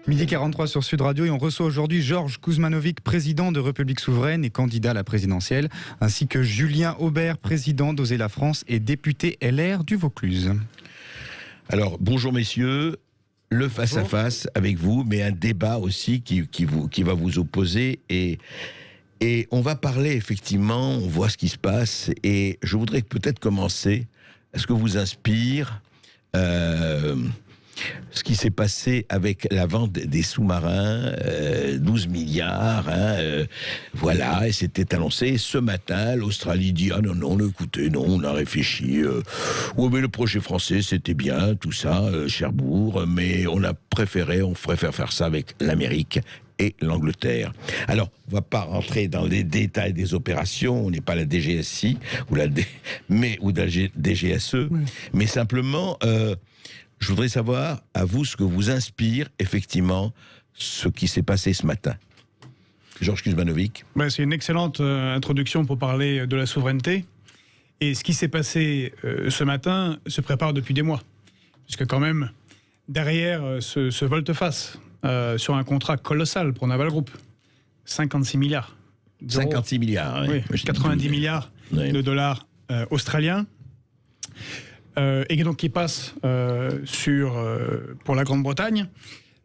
Midi 43 sur Sud Radio et on reçoit aujourd'hui Georges Kuzmanovic, président de République Souveraine et candidat à la présidentielle, ainsi que Julien Aubert, président d'Oser la France et député LR du Vaucluse. Alors, bonjour messieurs, le face-à-face avec vous, mais un débat aussi qui va vous opposer et on va parler effectivement, on voit ce qui se passe et je voudrais peut-être commencer, est-ce que vous inspire ce qui s'est passé avec la vente des sous-marins, 12 milliards, voilà, et c'était annoncé ce matin. L'Australie dit ah non, écoutez, non, on a réfléchi. Oui, mais le projet français c'était bien, tout ça, Cherbourg, mais on préfère faire ça avec l'Amérique et l'Angleterre. Alors, on va pas rentrer dans les détails des opérations, on n'est pas la DGSI ou la DGSE, mais simplement. Je voudrais savoir, à vous, ce que vous inspire, effectivement, ce qui s'est passé ce matin. Georges Kuzmanovic. C'est une excellente introduction pour parler de la souveraineté. Et ce qui s'est passé ce matin se prépare depuis des mois. Puisque quand même, derrière ce volte-face, sur un contrat colossal pour Naval Group, 56 milliards. 56 milliards, oui. 90 milliards de dollars australiens. Et donc qui passe pour la Grande-Bretagne,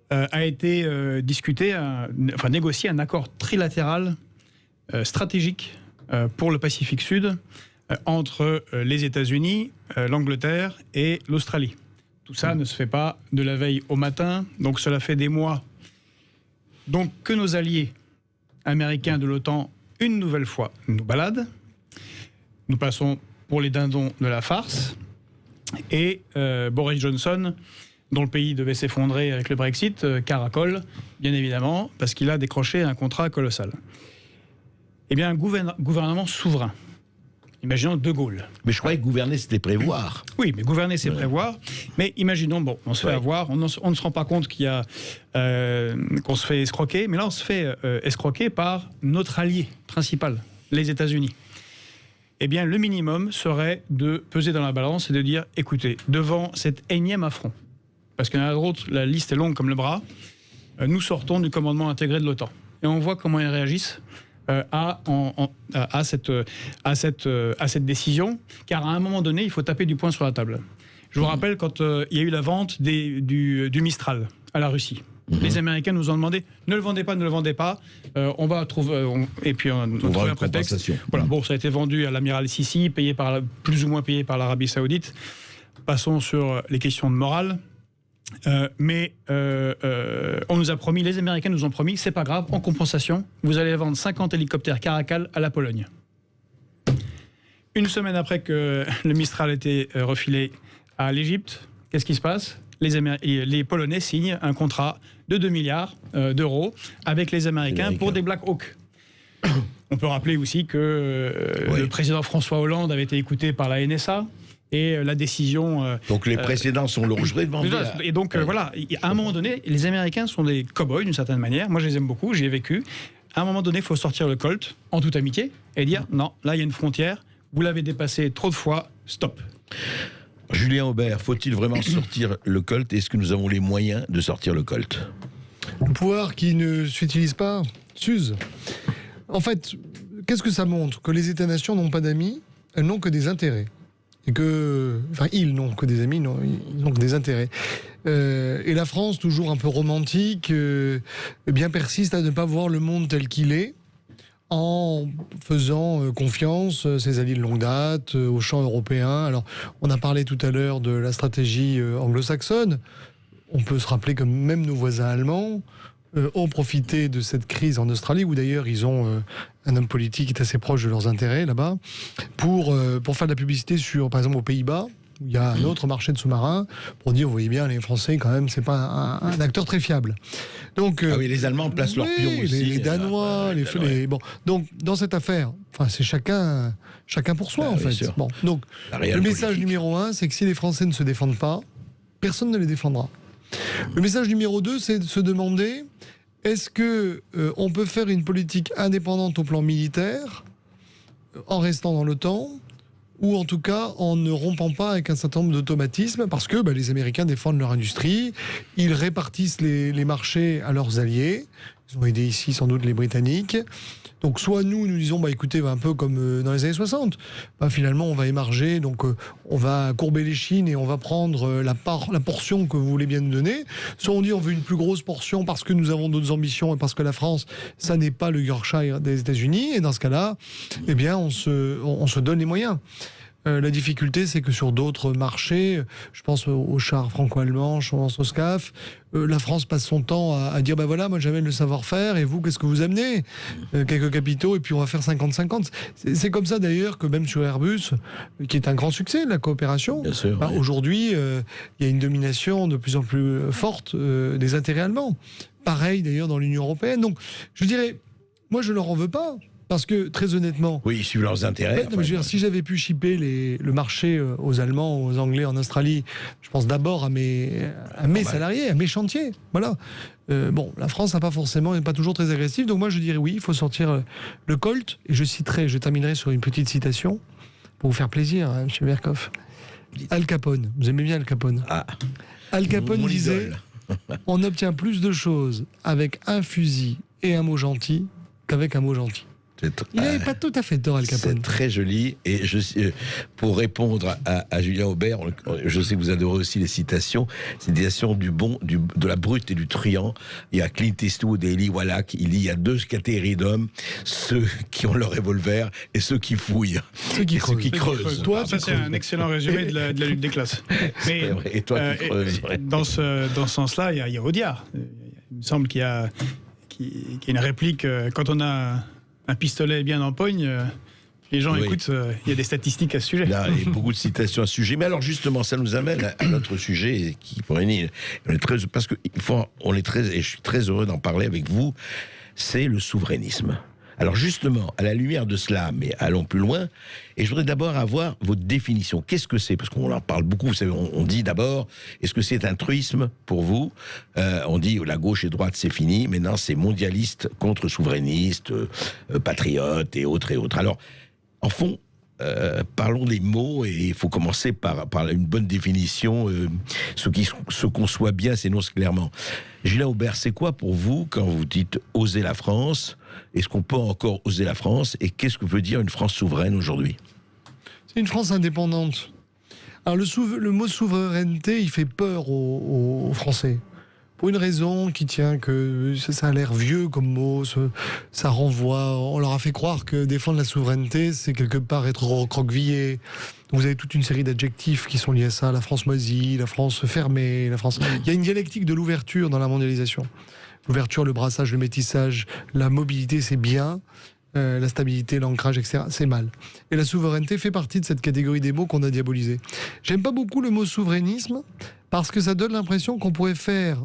a été négocié un accord trilatéral stratégique pour le Pacifique Sud entre les États-Unis, l'Angleterre et l'Australie. Tout ça ne se fait pas de la veille au matin, donc cela fait des mois. Donc que nos alliés américains de l'OTAN, une nouvelle fois, nous baladent. Nous passons pour les dindons de la farce. Et Boris Johnson, dont le pays devait s'effondrer avec le Brexit, caracole, bien évidemment, parce qu'il a décroché un contrat colossal. Eh bien, un gouvernement souverain. Imaginons De Gaulle. Mais je croyais que gouverner, c'était prévoir. Oui, mais gouverner, c'est prévoir. Mais imaginons, on se fait avoir, on ne se rend pas compte qu'on se fait escroquer, mais là, on se fait escroquer par notre allié principal, les États-Unis. Eh bien, le minimum serait de peser dans la balance et de dire, écoutez, devant cet énième affront, parce qu'il y en a d'autres, la liste est longue comme le bras, nous sortons du commandement intégré de l'OTAN. Et on voit comment ils réagissent à cette décision, car à un moment donné, il faut taper du poing sur la table. Je vous rappelle quand il y a eu la vente du Mistral à la Russie. Les Américains nous ont demandé ne le vendez pas, on va trouver et puis on trouve un prétexte. Voilà, ça a été vendu à l'amiral Sisi, plus ou moins payé par l'Arabie Saoudite. Passons sur les questions de morale. Mais on nous a promis, les Américains nous ont promis, c'est pas grave, en compensation, vous allez vendre 50 hélicoptères Caracal à la Pologne. Une semaine après que le Mistral a été refilé à l'Égypte, qu'est-ce qui se passe ? Les Polonais signent un contrat de 2 milliards d'euros avec les Américains pour des Black Hawk. On peut rappeler aussi que le président François Hollande avait été écouté par la NSA et la décision... donc les précédents sont longés devant nous. Et donc voilà, à un moment donné, les Américains sont des cow-boys d'une certaine manière. Moi je les aime beaucoup, j'y ai vécu. À un moment donné, il faut sortir le Colt en toute amitié et dire non, là il y a une frontière, vous l'avez dépassée trop de fois, stop. Julien Aubert, faut-il vraiment sortir le Colt ? Est-ce que nous avons les moyens de sortir le Colt ? Le pouvoir qui ne s'utilise pas s'use. En fait, qu'est-ce que ça montre ? Que les États-nations n'ont pas d'amis, elles n'ont que des intérêts. Et ils n'ont que des amis, non, ils n'ont que des intérêts. Et la France, toujours un peu romantique, persiste à ne pas voir le monde tel qu'il est, en faisant confiance à ses alliés de longue date, au champ européen. Alors, on a parlé tout à l'heure de la stratégie anglo-saxonne. On peut se rappeler que même nos voisins allemands ont profité de cette crise en Australie, où d'ailleurs ils ont un homme politique qui est assez proche de leurs intérêts là-bas, pour faire de la publicité par exemple, aux Pays-Bas, où il y a un autre marché de sous-marins, pour dire, vous voyez bien, les Français, quand même, c'est pas un acteur très fiable. Donc, les Allemands placent leur pion aussi. Les Danois, bon. Donc, dans cette affaire, c'est chacun pour soi, en fait. Bon. Donc, le message numéro 1, c'est que si les Français ne se défendent pas, personne ne les défendra. Le message numéro 2, c'est de se demander, est-ce que on peut faire une politique indépendante au plan militaire, en restant dans l'OTAN, ou en tout cas en ne rompant pas avec un certain nombre d'automatismes, parce que les Américains défendent leur industrie, ils répartissent les marchés à leurs alliés, ils ont aidé ici sans doute les Britanniques. Donc soit nous disons, écoutez, un peu comme dans les années 60, finalement on va émarger, donc on va courber les chines et on va prendre la portion que vous voulez bien nous donner. Soit on dit on veut une plus grosse portion parce que nous avons d'autres ambitions et parce que la France, ça n'est pas le Yorkshire des États-Unis. Et dans ce cas-là, eh bien on se donne les moyens. La difficulté, c'est que sur d'autres marchés, je pense aux chars franco-allemands, je pense au SCAF, la France passe son temps à dire voilà, moi j'amène le savoir-faire et vous, qu'est-ce que vous amenez quelques capitaux et puis on va faire 50-50. C'est comme ça d'ailleurs que même sur Airbus, qui est un grand succès de la coopération, aujourd'hui, il y a une domination de plus en plus forte des intérêts allemands. Pareil d'ailleurs dans l'Union européenne. Donc je dirais, moi je ne leur en veux pas. Parce que, très honnêtement... Oui, ils suivent leurs intérêts. Si j'avais pu shipper le marché aux Allemands, aux Anglais en Australie, je pense d'abord à mes salariés, à mes chantiers. Voilà. La France n'est pas toujours très agressive. Donc moi, je dirais oui, il faut sortir le Colt. Et je terminerai sur une petite citation, pour vous faire plaisir, M. Berkoff. Al Capone. Vous aimez bien Al Capone? Al Capone disait « On obtient plus de choses avec un fusil et un mot gentil qu'avec un mot gentil. » Il n'avait pas tout à fait tort, Al Capone. C'est très joli. Et pour répondre à Julien Aubert, je sais que vous adorez aussi les citations. C'est des citations de la brute et du truand. Il y a Clint Eastwood et Eli Wallach. Il y a deux catégories d'hommes, ceux qui ont leur revolver et ceux qui fouillent. Ceux qui creusent. Toi, ça, c'est un excellent résumé de la lutte des classes. Mais, et toi qui creuses. Dans ce sens-là, il y a Audiard. Il me semble qu'il y a une réplique. Quand on a un pistolet bien en pogne, les gens écoutent, il y a des statistiques à ce sujet. Là, il y a beaucoup de citations à ce sujet. Mais alors justement, ça nous amène à notre sujet qui pourrait parce que je suis très heureux d'en parler avec vous, c'est le souverainisme. Alors justement, à la lumière de cela, mais allons plus loin, et je voudrais d'abord avoir votre définition. Qu'est-ce que c'est? Parce qu'on en parle beaucoup, vous savez, on dit d'abord, est-ce que c'est un truisme pour vous? On dit la gauche et droite, c'est fini, maintenant c'est mondialiste contre souverainiste, patriote et autres et autres. Alors, en fond, parlons des mots, et il faut commencer par une bonne définition. Ce qu'on soit bien s'énonce clairement. Julien Aubert, c'est quoi pour vous quand vous dites « oser la France » ? Est-ce qu'on peut encore oser la France? Et qu'est-ce que veut dire une France souveraine aujourd'hui? C'est une France indépendante. Alors le mot souveraineté, il fait peur aux Français. Pour une raison qui tient que ça a l'air vieux comme mot, ça renvoie, on leur a fait croire que défendre la souveraineté, c'est quelque part être recroquevillé. Vous avez toute une série d'adjectifs qui sont liés à ça, la France moisie, la France fermée, la France... Il y a une dialectique de l'ouverture dans la mondialisation. L'ouverture, le brassage, le métissage, la mobilité, c'est bien. La stabilité, l'ancrage, etc., c'est mal. Et la souveraineté fait partie de cette catégorie des mots qu'on a diabolisés. J'aime pas beaucoup le mot souverainisme parce que ça donne l'impression qu'on pourrait faire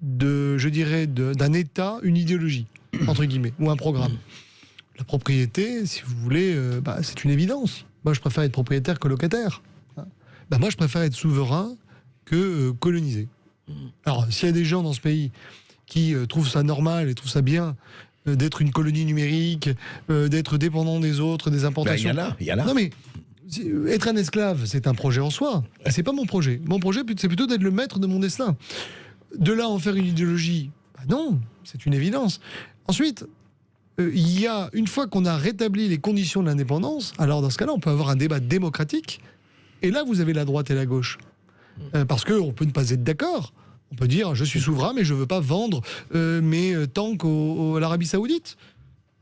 d'un État une idéologie, entre guillemets, ou un programme. La propriété, si vous voulez, c'est une évidence. Moi, je préfère être propriétaire que locataire. Moi, je préfère être souverain que colonisé. Alors, s'il y a des gens dans ce pays qui trouvent ça normal et trouvent ça bien d'être une colonie numérique, d'être dépendant des autres, des importations... Il y en a. Non mais, être un esclave, c'est un projet en soi. C'est pas mon projet. Mon projet, c'est plutôt d'être le maître de mon destin. De là en faire une idéologie, non, c'est une évidence. Ensuite, il y a, une fois qu'on a rétabli les conditions de l'indépendance, alors dans ce cas-là, on peut avoir un débat démocratique, et là, vous avez la droite et la gauche. Parce qu'on peut ne pas être d'accord. On peut dire, je suis souverain, mais je ne veux pas vendre mes tanks à l'Arabie Saoudite.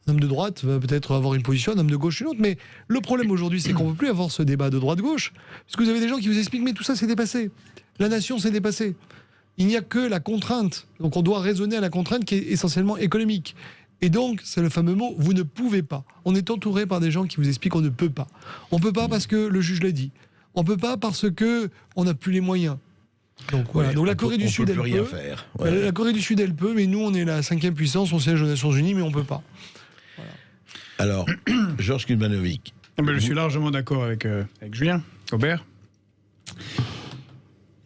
Un homme de droite va peut-être avoir une position, un homme de gauche une autre. Mais le problème aujourd'hui, c'est qu'on ne peut plus avoir ce débat de droite-gauche. Parce que vous avez des gens qui vous expliquent, mais tout ça, c'est dépassé. La nation s'est dépassée. Il n'y a que la contrainte. Donc on doit raisonner à la contrainte qui est essentiellement économique. Et donc, c'est le fameux mot, vous ne pouvez pas. On est entouré par des gens qui vous expliquent qu'on ne peut pas. On ne peut pas parce que le juge l'a dit. On ne peut pas parce qu'on n'a plus les moyens. Donc voilà. Donc la Corée du Sud, elle peut. Faire. La Corée du Sud, elle peut, mais nous, on est la 5e puissance, on siège aux Nations Unies, mais on peut pas. Voilà. Alors, Georges Kuzmanovic. Je suis largement d'accord avec Julien Aubert.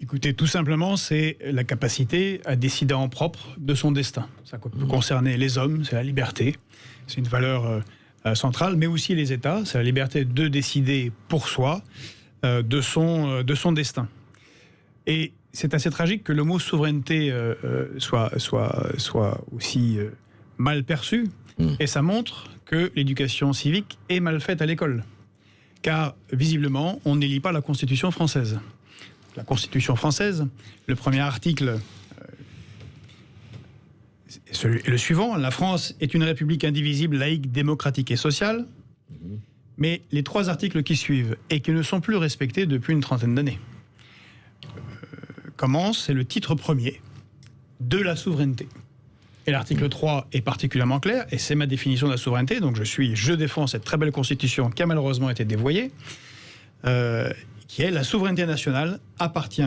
Écoutez, tout simplement, c'est la capacité à décider en propre de son destin. Ça peut concerner les hommes, c'est la liberté. C'est une valeur centrale, mais aussi les États. C'est la liberté de décider pour soi de son destin. Et c'est assez tragique que le mot souveraineté soit aussi mal perçu, et ça montre que l'éducation civique est mal faite à l'école. Car, visiblement, on n'élit pas la Constitution française. La Constitution française, le premier article est le suivant: la France est une république indivisible, laïque, démocratique et sociale. Mais les 3 articles qui suivent, et qui ne sont plus respectés depuis une trentaine d'années, commencent, c'est le titre premier de la souveraineté. Et l'article 3 est particulièrement clair, et c'est ma définition de la souveraineté, donc je défends cette très belle constitution qui a malheureusement été dévoyée, qui est: la souveraineté nationale appartient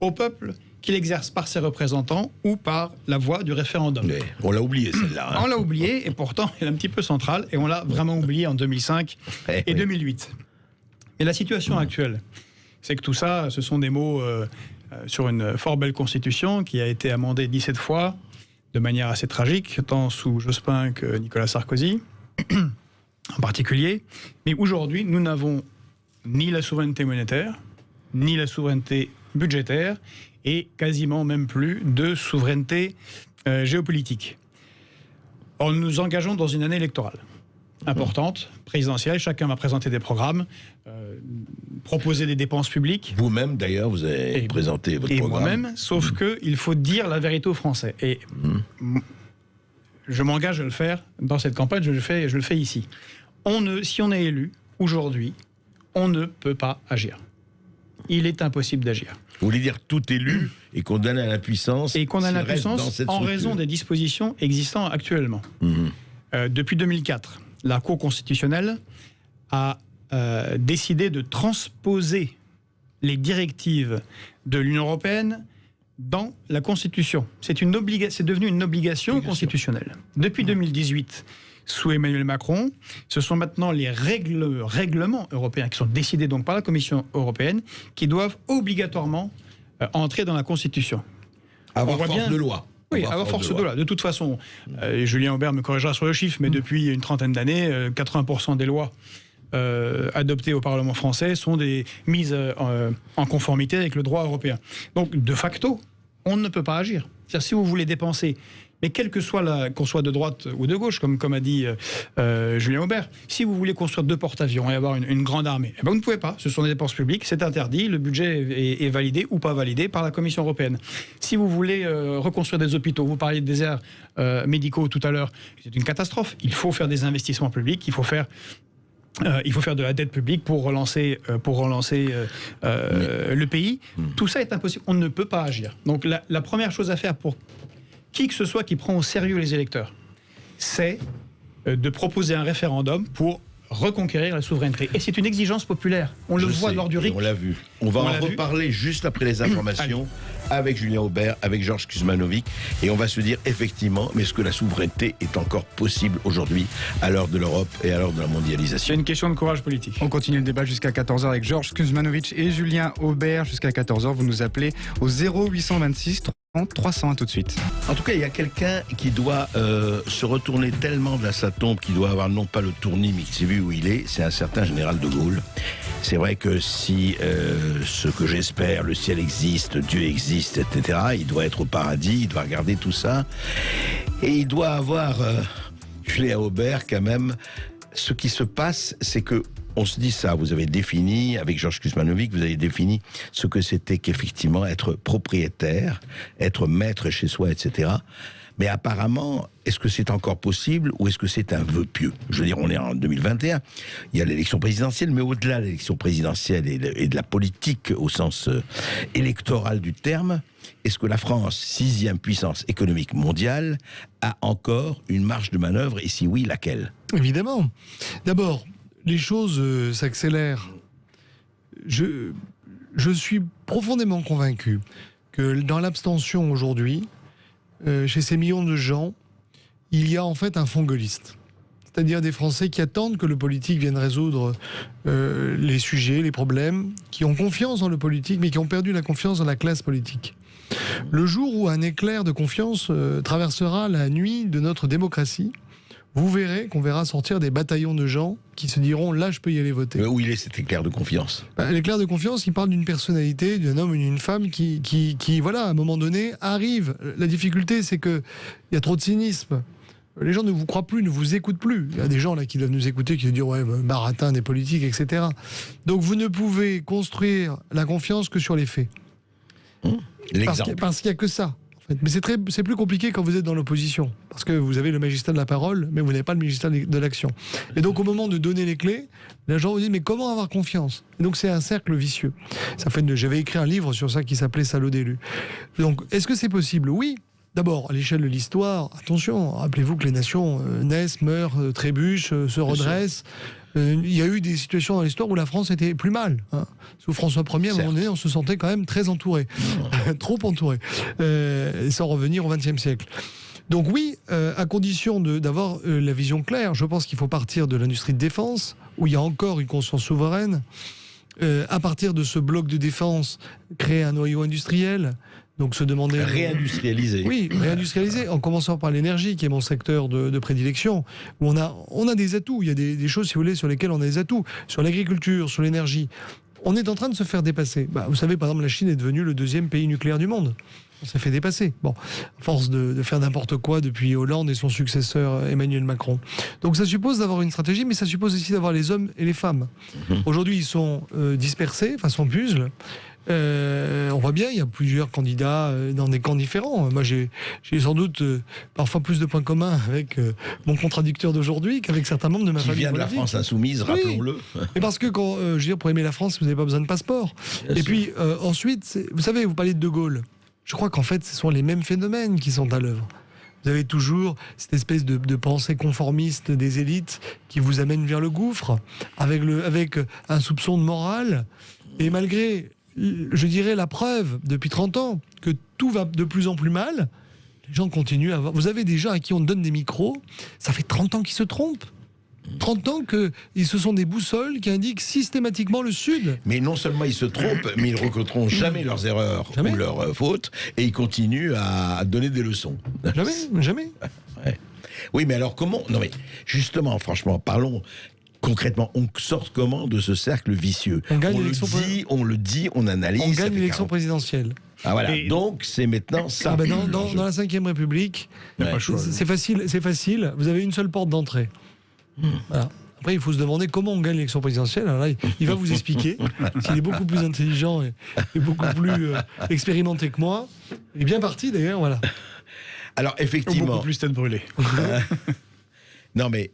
au peuple, qu'il exerce par ses représentants ou par la voie du référendum. Mais on l'a oublié celle-là. Hein. On l'a oublié, et pourtant elle est un petit peu centrale, et on l'a vraiment oublié en 2005 et 2008. Mais la situation actuelle, c'est que tout ça, ce sont des mots sur une fort belle constitution qui a été amendée 17 fois, de manière assez tragique, tant sous Jospin que Nicolas Sarkozy, en particulier. Mais aujourd'hui, nous n'avons ni la souveraineté monétaire, ni la souveraineté budgétaire, et quasiment même plus de souveraineté géopolitique. Or, nous nous engageons dans une année électorale importante, présidentielle. Chacun va présenter des programmes, proposer des dépenses publiques. Vous-même, d'ailleurs, vous avez présenté votre programme. Et moi-même, sauf qu'il faut dire la vérité aux Français. Et je m'engage à le faire dans cette campagne, je le fais ici. Si on est élu, aujourd'hui, on ne peut pas agir. Il est impossible d'agir. Vous voulez dire tout élu est condamné à l'impuissance, et condamné à l'impuissance en raison des dispositions existant actuellement. Depuis 2004, la Cour constitutionnelle a décidé de transposer les directives de l'Union européenne dans la Constitution. C'est devenu une obligation constitutionnelle. Depuis 2018, sous Emmanuel Macron, ce sont maintenant les règlements européens qui sont décidés donc par la Commission européenne qui doivent obligatoirement entrer dans la Constitution. Avoir force de loi. Oui, avoir force de loi. De toute façon, Julien Aubert me corrigera sur le chiffre, mais depuis une trentaine d'années, 80% des lois adoptées au Parlement français sont des mises en conformité avec le droit européen. Donc, de facto, on ne peut pas agir. C'est-à-dire, si vous voulez dépenser, mais quel que soit qu'on soit de droite ou de gauche, comme a dit Julien Aubert, si vous voulez construire 2 porte-avions et avoir une grande armée, eh ben vous ne pouvez pas. Ce sont des dépenses publiques, c'est interdit. Le budget est validé ou pas validé par la Commission européenne. Si vous voulez reconstruire des hôpitaux, vous parliez de déserts médicaux tout à l'heure, c'est une catastrophe. Il faut faire des investissements publics, il faut faire de la dette publique pour relancer le pays. Tout ça est impossible. On ne peut pas agir. Donc la première chose à faire pour qui que ce soit qui prend au sérieux les électeurs, c'est de proposer un référendum pour reconquérir la souveraineté. Et c'est une exigence populaire. On le voit lors du RIC. On l'a vu. On va en reparler juste après les informations avec Julien Aubert, avec Georges Kuzmanovic. Et on va se dire effectivement, mais est-ce que la souveraineté est encore possible aujourd'hui à l'heure de l'Europe et à l'heure de la mondialisation? C'est une question de courage politique. On continue le débat jusqu'à 14h avec Georges Kuzmanovic et Julien Aubert. Jusqu'à 14h, vous nous appelez au 0826 301 tout de suite. En tout cas, il y a quelqu'un qui doit se retourner tellement de sa tombe, qui doit avoir non pas le tournis, mais qui s'est vu où il est, c'est un certain général de Gaulle. C'est vrai que si ce que j'espère, le ciel existe, Dieu existe, etc., il doit être au paradis, il doit regarder tout ça. Et il doit avoir, Julien Aubert, quand même, ce qui se passe, c'est que on se dit ça, vous avez défini, avec Georges Kuzmanovic, vous avez défini ce que c'était qu'effectivement être propriétaire, être maître chez soi, etc. Mais apparemment, est-ce que c'est encore possible ou est-ce que c'est un vœu pieux? Je veux dire, on est en 2021, il y a l'élection présidentielle, mais au-delà de l'élection présidentielle et de la politique au sens électoral du terme, est-ce que la France, 6e puissance économique mondiale, a encore une marge de manœuvre et si oui, laquelle? Évidemment. D'abord, les choses s'accélèrent. Je suis profondément convaincu que dans l'abstention aujourd'hui, chez ces millions de gens, il y a en fait un fond gaulliste. C'est-à-dire des Français qui attendent que le politique vienne résoudre les sujets, les problèmes, qui ont confiance dans le politique, mais qui ont perdu la confiance dans la classe politique. Le jour où un éclair de confiance traversera la nuit de notre démocratie, vous verrez qu'on verra sortir des bataillons de gens qui se diront là je peux y aller voter. Où il est cet éclair de confiance? L'éclair de confiance, il parle d'une personnalité, d'un homme ou d'une femme qui, voilà, à un moment donné, arrive. La difficulté, c'est qu'il y a trop de cynisme. Les gens ne vous croient plus, ne vous écoutent plus. Il y a des gens là qui doivent nous écouter, qui disent ouais, baratin des politiques, etc. Donc vous ne pouvez construire la confiance que sur les faits. L'exemple. Parce qu'il n'y a que ça. En fait. Mais c'est plus compliqué quand vous êtes dans l'opposition. Parce que vous avez le magistrat de la parole, mais vous n'avez pas le magistrat de l'action. Et donc au moment de donner les clés, les gens vous disent mais comment avoir confiance? Et donc c'est un cercle vicieux. J'avais écrit un livre sur ça qui s'appelait Salaud d'élu. Donc est-ce que c'est possible? Oui. D'abord, à l'échelle de l'histoire, attention, rappelez-vous que les nations naissent, meurent, trébuchent, se redressent. Il y a eu des situations dans l'histoire où la France était plus mal. Hein. Sous François Ier, à un moment donné, on se sentait quand même très entouré. Trop entouré. Sans revenir au XXe siècle. Donc oui, à condition d'avoir la vision claire, je pense qu'il faut partir de l'industrie de défense, où il y a encore une conscience souveraine. À partir de ce bloc de défense, créer un noyau industriel. Donc se demander... Réindustrialiser. Oui, réindustrialiser, en commençant par l'énergie, qui est mon secteur de prédilection, où on a des atouts, il y a des choses, si vous voulez, sur lesquelles on a des atouts. Sur l'agriculture, sur l'énergie. On est en train de se faire dépasser. Vous savez, par exemple, la Chine est devenue le 2e pays nucléaire du monde. On s'est fait dépasser. Bon, à force de faire n'importe quoi depuis Hollande et son successeur Emmanuel Macron. Donc ça suppose d'avoir une stratégie, mais ça suppose aussi d'avoir les hommes et les femmes. Aujourd'hui, ils sont dispersés, façon puzzle. On voit bien, il y a plusieurs candidats dans des camps différents. Moi, j'ai sans doute parfois plus de points communs avec mon contradicteur d'aujourd'hui qu'avec certains membres de ma famille. Qui vient de la France insoumise, rappelons-le. Et parce que quand, je veux dire, pour aimer la France, vous n'avez pas besoin de passeport. Bien sûr. Puis ensuite, vous savez, vous parlez de De Gaulle. Je crois qu'en fait, ce sont les mêmes phénomènes qui sont à l'œuvre. Vous avez toujours cette espèce de pensée conformiste des élites qui vous amène vers le gouffre, avec un soupçon de morale. Et malgré, je dirais, la preuve depuis 30 ans que tout va de plus en plus mal, les gens continuent à avoir... Vous avez des gens à qui on donne des micros, ça fait 30 ans qu'ils se trompent. 30 ans que ce sont des boussoles qui indiquent systématiquement le Sud. Mais non seulement ils se trompent, mais ils ne reconnaîtront jamais leurs erreurs ou leurs fautes, et ils continuent à donner des leçons. Jamais. Ouais. Oui, mais alors comment... Non mais, justement, franchement, parlons... Concrètement, on sort comment de ce cercle vicieux? On le dit, on analyse. On gagne l'élection présidentielle. Ah voilà. Et donc c'est maintenant ça. Dans la Ve République, c'est facile. Vous avez une seule porte d'entrée. Voilà. Après, il faut se demander comment on gagne l'élection présidentielle. Alors là, il va vous expliquer. S'il est beaucoup plus intelligent et beaucoup plus expérimenté que moi. Il est bien parti d'ailleurs. Voilà. Alors effectivement. Beaucoup plus tête brûlée. Non mais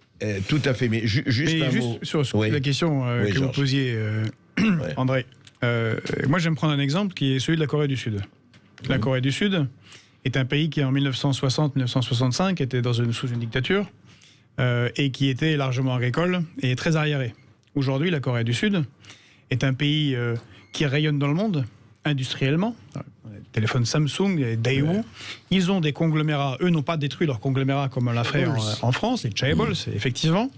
tout à fait, mais juste un mot. Sur la question que vous posiez, André. Moi j'aime prendre un exemple qui est celui de la Corée du Sud. La Corée du Sud est un pays qui en 1960-1965 était sous une dictature et qui était largement agricole et très arriéré. Aujourd'hui, la Corée du Sud est un pays qui rayonne dans le monde industriellement. Téléphone Samsung et Daewoo, ils ont des conglomérats. Eux n'ont pas détruit leurs conglomérats comme on l'a fait en France, les chaebols, effectivement.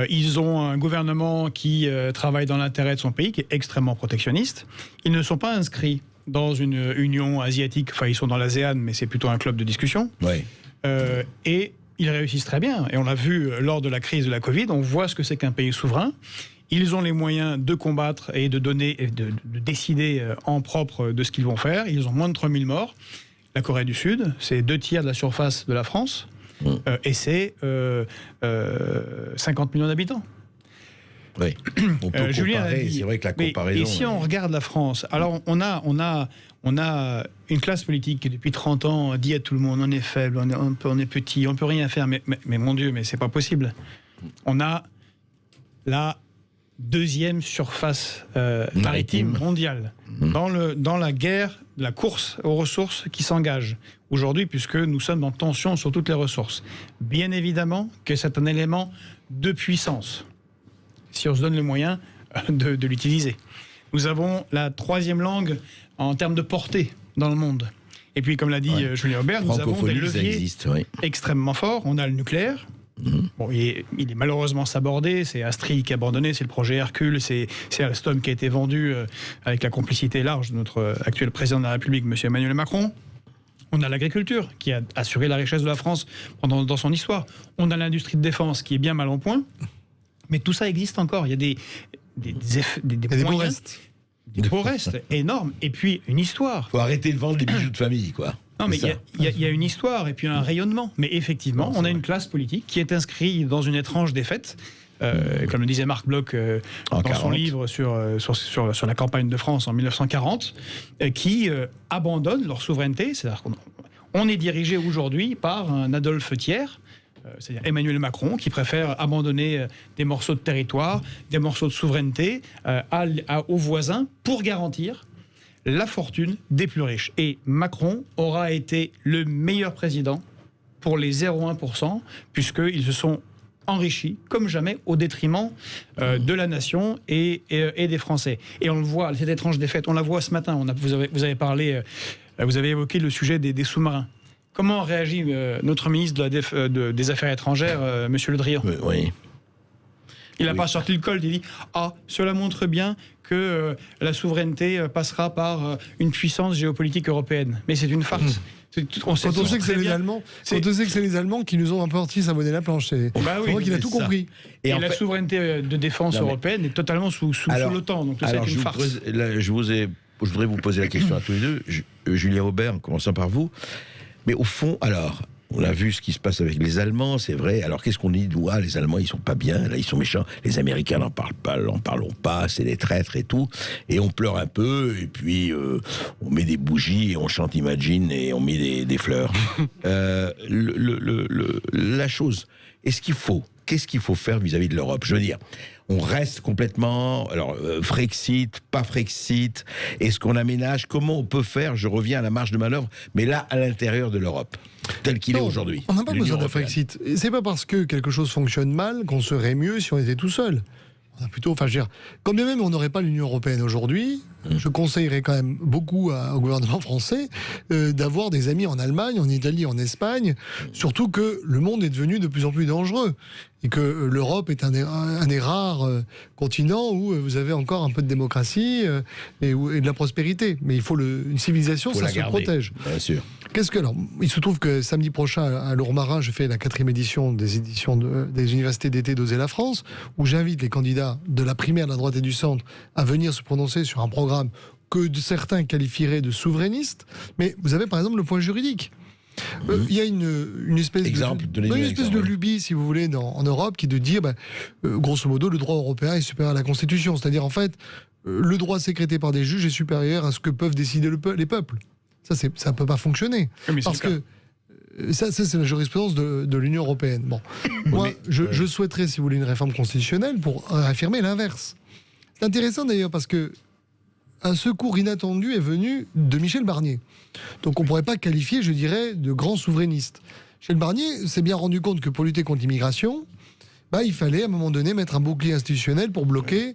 Ils ont un gouvernement qui travaille dans l'intérêt de son pays, qui est extrêmement protectionniste. Ils ne sont pas inscrits dans une union asiatique, enfin ils sont dans l'ASEAN, mais c'est plutôt un club de discussion. Et ils réussissent très bien. Et on l'a vu lors de la crise de la Covid, on voit ce que c'est qu'un pays souverain. Ils ont les moyens de combattre et de donner, et de décider en propre de ce qu'ils vont faire. Ils ont moins de 3000 morts. La Corée du Sud, c'est 2/3 de la surface de la France. Et c'est 50 millions d'habitants. Oui, on peut comparer, c'est vrai que la comparaison... Et si on regarde la France, alors on a une classe politique qui depuis 30 ans dit à tout le monde on est faible, on est petit, on peut rien faire, mais mon Dieu, mais c'est pas possible. On a la 2e surface maritime mondiale dans la guerre, la course aux ressources qui s'engage aujourd'hui, puisque nous sommes en tension sur toutes les ressources. Bien évidemment que c'est un élément de puissance, si on se donne les moyens de l'utiliser. Nous avons la 3e langue en termes de portée dans le monde. Et puis, comme l'a dit Julien Aubert, nous avons des leviers extrêmement forts. On a le nucléaire. Bon, il est malheureusement sabordé, c'est Astrid qui a abandonné, c'est le projet Hercule, c'est Alstom qui a été vendu avec la complicité large de notre actuel président de la République, M. Emmanuel Macron. On a l'agriculture qui a assuré la richesse de la France dans son histoire. On a l'industrie de défense qui est bien mal en point. Mais tout ça existe encore. Il y a des beaux restes. Des beaux restes énormes. Et puis une histoire. Faut arrêter de vendre les bijoux de famille, quoi. Non, mais il y a une histoire et puis un rayonnement. Mais effectivement, on a une classe politique qui est inscrite dans une étrange défaite. Comme le disait Marc Bloch dans son livre sur la campagne de France en 1940, qui abandonnent leur souveraineté. C'est-à-dire qu'on est dirigé aujourd'hui par un Adolphe Thiers, c'est-à-dire Emmanuel Macron, qui préfère abandonner des morceaux de territoire, des morceaux de souveraineté aux voisins pour garantir la fortune des plus riches. Et Macron aura été le meilleur président pour les 0,1%, puisqu'ils se sont enrichis comme jamais au détriment de la nation et des Français. Et on le voit, cette étrange défaite, on la voit ce matin. Vous avez évoqué le sujet des sous-marins. Comment réagit notre ministre des Affaires étrangères, M. Le Drian ? Oui. Il n'a pas sorti le col, il dit « Ah, cela montre bien que la souveraineté passera par une puissance géopolitique européenne. » Mais c'est une farce. Quand on sait que c'est les Allemands qui nous ont apporté sa monnaie la planche, c'est moi qu'il a tout compris. Et la souveraineté de défense européenne est totalement sous l'OTAN. Donc c'est une farce. Je voudrais vous poser la question à tous les deux, Julien Aubert, en commençant par vous. Mais au fond, alors, on a vu ce qui se passe avec les Allemands, c'est vrai. Alors qu'est-ce qu'on dit ? Les Allemands, ils sont pas bien, là, ils sont méchants. Les Américains n'en parlons pas, c'est des traîtres et tout. Et on pleure un peu, et puis on met des bougies, et on chante Imagine, et on met des fleurs. La chose, qu'est-ce qu'il faut faire vis-à-vis de l'Europe ? Je veux dire, on reste complètement... Alors, Frexit, pas Frexit, est-ce qu'on aménage ? Comment on peut faire ? Je reviens à la marge de manœuvre, mais là, à l'intérieur de l'Europe, tel qu'il est aujourd'hui. On n'a pas besoin d'un Frexit. C'est pas parce que quelque chose fonctionne mal qu'on serait mieux si on était tout seul. On a plutôt, je veux dire, quand bien même on n'aurait pas l'Union européenne aujourd'hui, je conseillerais quand même beaucoup au gouvernement français d'avoir des amis en Allemagne, en Italie, en Espagne, surtout que le monde est devenu de plus en plus dangereux et que l'Europe est un des rares continents où vous avez encore un peu de démocratie et de la prospérité. Mais il faut une civilisation, ça se protège. Bien sûr. Alors, il se trouve que samedi prochain à Lourmarin, je fais la 4e édition des universités d'été d'Oser la France, où j'invite les candidats de la primaire, de la droite et du centre à venir se prononcer sur un programme que certains qualifieraient de souverainiste. Mais vous avez par exemple le point juridique. Il y a une espèce de lubie, si vous voulez, en Europe, qui est de dire, grosso modo, le droit européen est supérieur à la Constitution. C'est-à-dire, en fait, le droit sécrété par des juges est supérieur à ce que peuvent décider les peuples. Ça ne peut pas fonctionner. Parce que ça, c'est la jurisprudence de l'Union européenne. Bon. Moi, je souhaiterais, si vous voulez, une réforme constitutionnelle pour affirmer l'inverse. C'est intéressant d'ailleurs parce que un secours inattendu est venu de Michel Barnier. Donc on ne pourrait pas qualifier, je dirais, de grand souverainiste. Michel Barnier s'est bien rendu compte que pour lutter contre l'immigration, il fallait à un moment donné mettre un bouclier institutionnel pour bloquer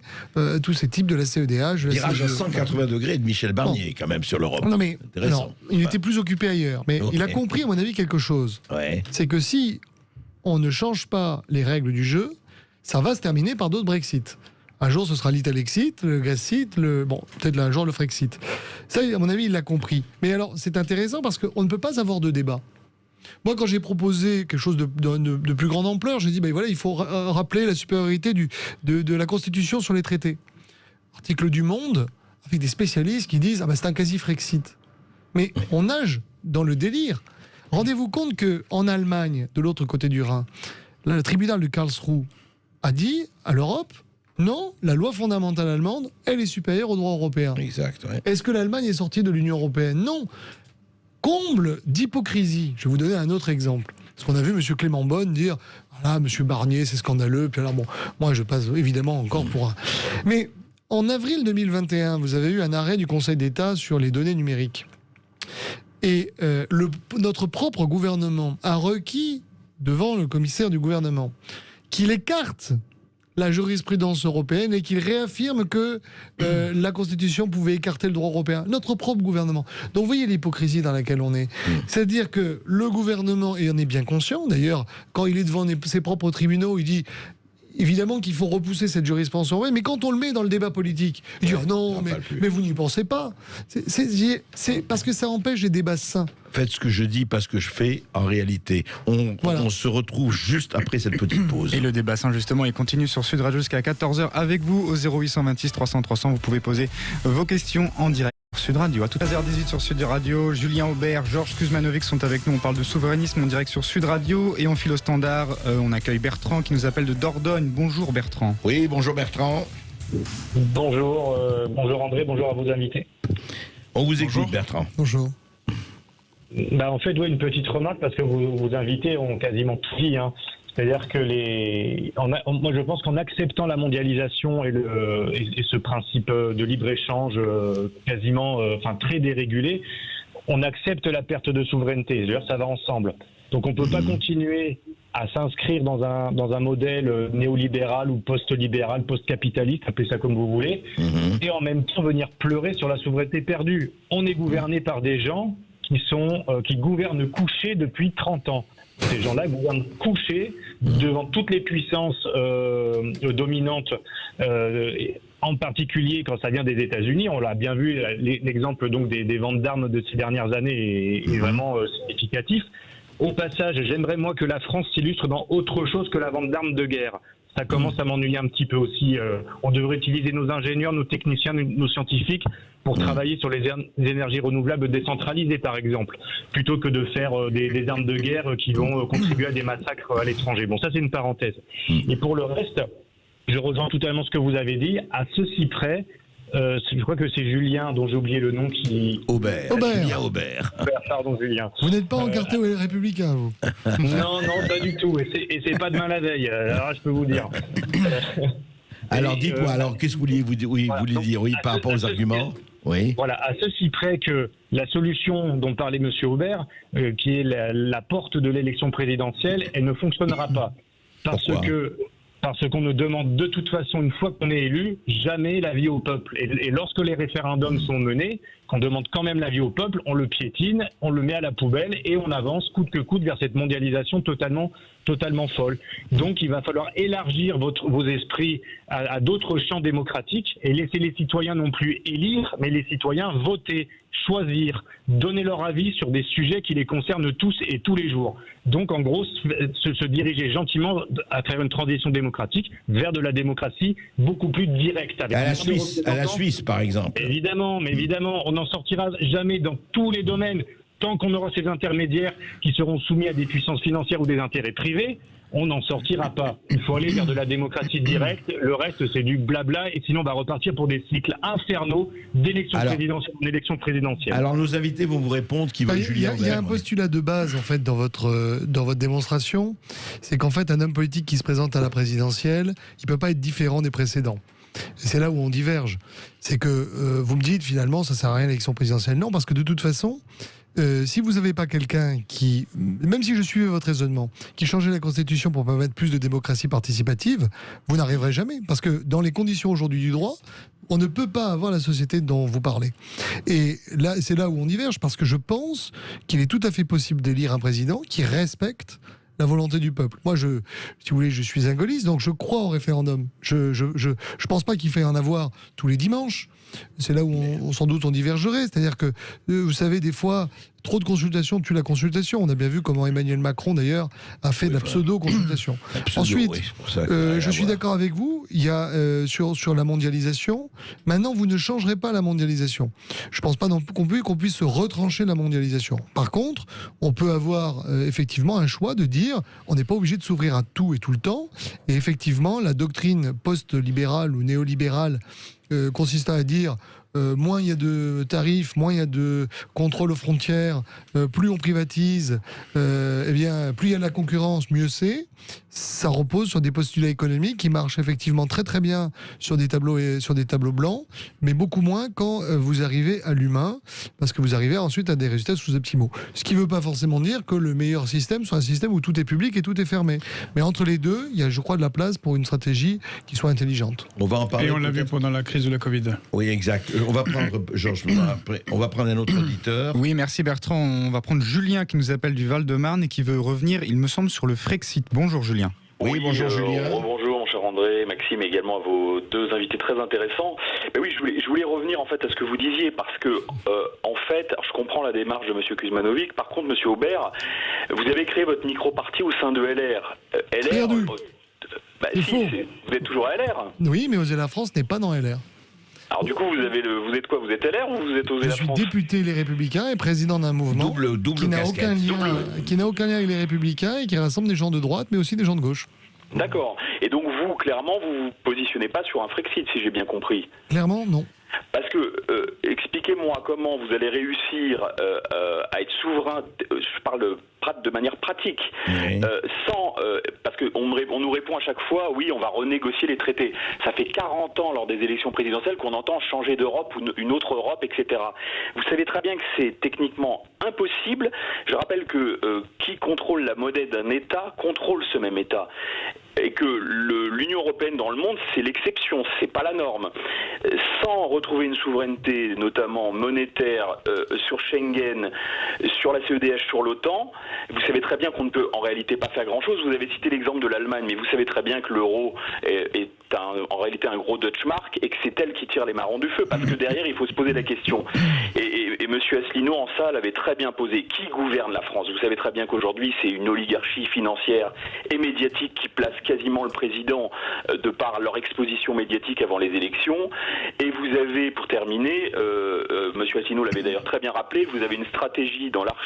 tous ces types de la CEDH. Virage à 180 degrés de Michel Barnier, quand même, sur l'Europe. Non, il était plus occupé ailleurs. Mais il a compris, à mon avis, quelque chose. Ouais. C'est que si on ne change pas les règles du jeu, ça va se terminer par d'autres Brexit. Un jour, ce sera l'Italexit, le Grexit, peut-être un jour le Frexit. Ça, à mon avis, il l'a compris. Mais alors, c'est intéressant parce qu'on ne peut pas avoir de débat. Moi, quand j'ai proposé quelque chose de plus grande ampleur, j'ai dit, il faut rappeler la supériorité de la Constitution sur les traités. Article du Monde, avec des spécialistes qui disent, c'est un quasi-Frexit. Mais on nage dans le délire. Rendez-vous compte qu'en Allemagne, de l'autre côté du Rhin, le tribunal de Karlsruhe a dit à l'Europe, non, la loi fondamentale allemande, elle est supérieure au droit européen. Exact. Ouais. Est-ce que l'Allemagne est sortie de l'Union européenne ? Non. Comble d'hypocrisie. Je vais vous donner un autre exemple. Parce qu'on a vu M. Clément Beaune dire « Voilà, M. Barnier, c'est scandaleux. » Puis alors, moi, je passe évidemment encore pour un... Mais en avril 2021, vous avez eu un arrêt du Conseil d'État sur les données numériques. Et notre propre gouvernement a requis devant le commissaire du gouvernement qu'il écarte la jurisprudence européenne et qu'il réaffirme que la Constitution pouvait écarter le droit européen. Notre propre gouvernement. Donc vous voyez l'hypocrisie dans laquelle on est. C'est-à-dire que le gouvernement, et on est bien conscient, d'ailleurs, quand il est devant ses propres tribunaux, il dit évidemment qu'il faut repousser cette jurisprudence européenne, mais quand on le met dans le débat politique, dire non, mais vous n'y pensez pas. C'est parce que ça empêche les débats sains. Faites ce que je dis, pas ce que je fais en réalité. On se retrouve juste après cette petite pause. Et le débat sain, justement, il continue sur Sud Radio jusqu'à 14h avec vous au 0826 300 300. Vous pouvez poser vos questions en direct. Sud Radio, à tout à l'heure 18 sur Sud Radio. Julien Aubert, Georges Kuzmanovic sont avec nous. On parle de souverainisme en direct sur Sud Radio. Et on file au standard. On accueille Bertrand qui nous appelle de Dordogne. Bonjour Bertrand. Oui, bonjour Bertrand. Bonjour, bonjour André, bonjour à vos invités. On vous écoute Bertrand. Bonjour. En fait, une petite remarque parce que vos invités ont quasiment tout dit. C'est-à-dire que moi je pense qu'en acceptant la mondialisation et ce principe de libre-échange quasiment très dérégulé, on accepte la perte de souveraineté. D'ailleurs, ça va ensemble. Donc on ne peut pas continuer à s'inscrire dans un modèle néolibéral ou post-libéral, post-capitaliste, appelez ça comme vous voulez, et en même temps venir pleurer sur la souveraineté perdue. On est gouverné par des gens qui gouvernent couchés depuis 30 ans. Ces gens-là gouvernent couchés devant toutes les puissances dominantes, en particulier quand ça vient des États-Unis. On l'a bien vu, l'exemple donc des ventes d'armes de ces dernières années est vraiment significatif. Au passage, j'aimerais moi que la France s'illustre dans autre chose que la vente d'armes de guerre. Ça commence à m'ennuyer un petit peu aussi. On devrait utiliser nos ingénieurs, nos techniciens, nos scientifiques pour travailler sur les énergies renouvelables décentralisées, par exemple, plutôt que de faire des armes de guerre qui vont contribuer à des massacres à l'étranger. Bon, ça c'est une parenthèse. Et pour le reste, je rejoins totalement ce que vous avez dit, à ceci près. Je crois que c'est Julien, dont j'ai oublié le nom, qui... Aubert. Julien Aubert. Pardon, Julien. Vous n'êtes pas encarté aux Républicains, vous? Non, pas du tout. Et c'est pas demain la veille. Alors, je peux vous dire. Alors, dites-moi, qu'est-ce que vous vouliez dire par rapport aux arguments? Oui. Voilà, à ceci près que la solution dont parlait M. Aubert, qui est la porte de l'élection présidentielle, elle ne fonctionnera pas. Parce qu'on ne demande de toute façon, une fois qu'on est élu, jamais l'avis au peuple. Et lorsque les référendums sont menés, qu'on demande quand même l'avis au peuple, on le piétine, on le met à la poubelle et on avance coûte que coûte vers cette mondialisation totalement folle. Donc il va falloir élargir vos esprits à d'autres champs démocratiques et laisser les citoyens non plus élire, mais les citoyens voter, choisir, donner leur avis sur des sujets qui les concernent tous et tous les jours. Donc en gros, se diriger gentiment à faire une transition démocratique vers de la démocratie beaucoup plus directe. Avec à la Suisse, par exemple. Évidemment, on n'en sortira jamais dans tous les domaines. Tant qu'on aura ces intermédiaires qui seront soumis à des puissances financières ou des intérêts privés, on n'en sortira pas. Il faut aller vers de la démocratie directe. Le reste, c'est du blabla. Et sinon, on va repartir pour des cycles infernaux d'élection présidentielle en élection présidentielle. Alors, nos invités vont vous répondre qui veut Julien. Il y a un postulat de base, en fait, dans votre démonstration. C'est qu'en fait, un homme politique qui se présente à la présidentielle, il ne peut pas être différent des précédents. Et c'est là où on diverge. C'est que vous me dites, finalement, ça ne sert à rien l'élection présidentielle. Non, parce que de toute façon... si vous n'avez pas quelqu'un qui, même si je suivais votre raisonnement, qui changeait la Constitution pour permettre plus de démocratie participative, vous n'arriverez jamais. Parce que dans les conditions aujourd'hui du droit, on ne peut pas avoir la société dont vous parlez. Et là, c'est là où on diverge, parce que je pense qu'il est tout à fait possible d'élire un président qui respecte la volonté du peuple. Moi, si vous voulez, je suis un gaulliste, donc je crois au référendum. Je pense pas qu'il faille en avoir tous les dimanches. C'est là où sans doute on divergerait. C'est-à-dire que, vous savez, des fois, trop de consultations tue la consultation. On a bien vu comment Emmanuel Macron, d'ailleurs, a fait de la pseudo-consultation. Ensuite, je suis d'accord avec vous, il y a sur la mondialisation, maintenant, vous ne changerez pas la mondialisation. Je ne pense pas qu'on puisse se retrancher la mondialisation. Par contre, on peut avoir effectivement un choix de dire, on n'est pas obligé de s'ouvrir à tout et tout le temps. Et effectivement, la doctrine post-libérale ou néolibérale consistant à dire moins il y a de tarifs, moins il y a de contrôle aux frontières, plus on privatise, plus il y a de la concurrence, mieux c'est. Ça repose sur des postulats économiques qui marchent effectivement très très bien sur des tableaux blancs, mais beaucoup moins quand vous arrivez à l'humain, parce que vous arrivez ensuite à des résultats sous-optimaux. Ce qui ne veut pas forcément dire que le meilleur système soit un système où tout est public et tout est fermé. Mais entre les deux, il y a, je crois, de la place pour une stratégie qui soit intelligente. On va en parler. Et on l'a vu pendant la crise de la Covid. Oui, exact. On va prendre, Georges, on va prendre un autre auditeur. Oui, merci Bertrand. On va prendre Julien qui nous appelle du Val-de-Marne et qui veut revenir, il me semble, sur le Frexit. Bonjour Julien. Oui, bonjour Julien. Bonjour mon cher André, Maxime et également à vos deux invités très intéressants. Mais oui, je voulais revenir en fait à ce que vous disiez parce que en fait, alors je comprends la démarche de monsieur Kuzmanovic. Par contre, monsieur Aubert, vous avez créé votre micro-parti au sein de LR. Perdu. Si, vous êtes toujours à LR. Oui, mais Oser la France n'est pas dans LR. Alors du coup, vous êtes quoi? Vous êtes LR ou vous êtes Oser Je la suis France? député Les Républicains et président d'un mouvement Double qui n'a aucun lien avec les Républicains et qui rassemble des gens de droite, mais aussi des gens de gauche. D'accord. Et donc vous, clairement, vous vous positionnez pas sur un Frexit, si j'ai bien compris. Clairement, non. Parce que, expliquez-moi comment vous allez réussir à être souverain, je parle de manière pratique, oui. Parce qu'on nous répond à chaque fois, oui, on va renégocier les traités. Ça fait 40 ans lors des élections présidentielles qu'on entend changer d'Europe ou une autre Europe, etc. Vous savez très bien que c'est techniquement impossible. Je rappelle que qui contrôle la monnaie d'un État contrôle ce même État. Et que l'Union européenne dans le monde, c'est l'exception, c'est pas la norme. Sans retrouver une souveraineté, notamment monétaire, sur Schengen, sur la CEDH, sur l'OTAN, vous savez très bien qu'on ne peut en réalité pas faire grand-chose. Vous avez cité l'exemple de l'Allemagne, mais vous savez très bien que l'euro est en réalité un gros Deutschmark et que c'est elle qui tire les marrons du feu. Parce que derrière, il faut se poser la question. Et monsieur Asselineau, en salle, avait très bien posé. Qui gouverne la France? Vous savez très bien qu'aujourd'hui, c'est une oligarchie financière et médiatique qui place quasiment le président de par leur exposition médiatique avant les élections. Et vous avez, pour terminer, monsieur Asselineau l'avait d'ailleurs très bien rappelé, vous avez une stratégie dans l'art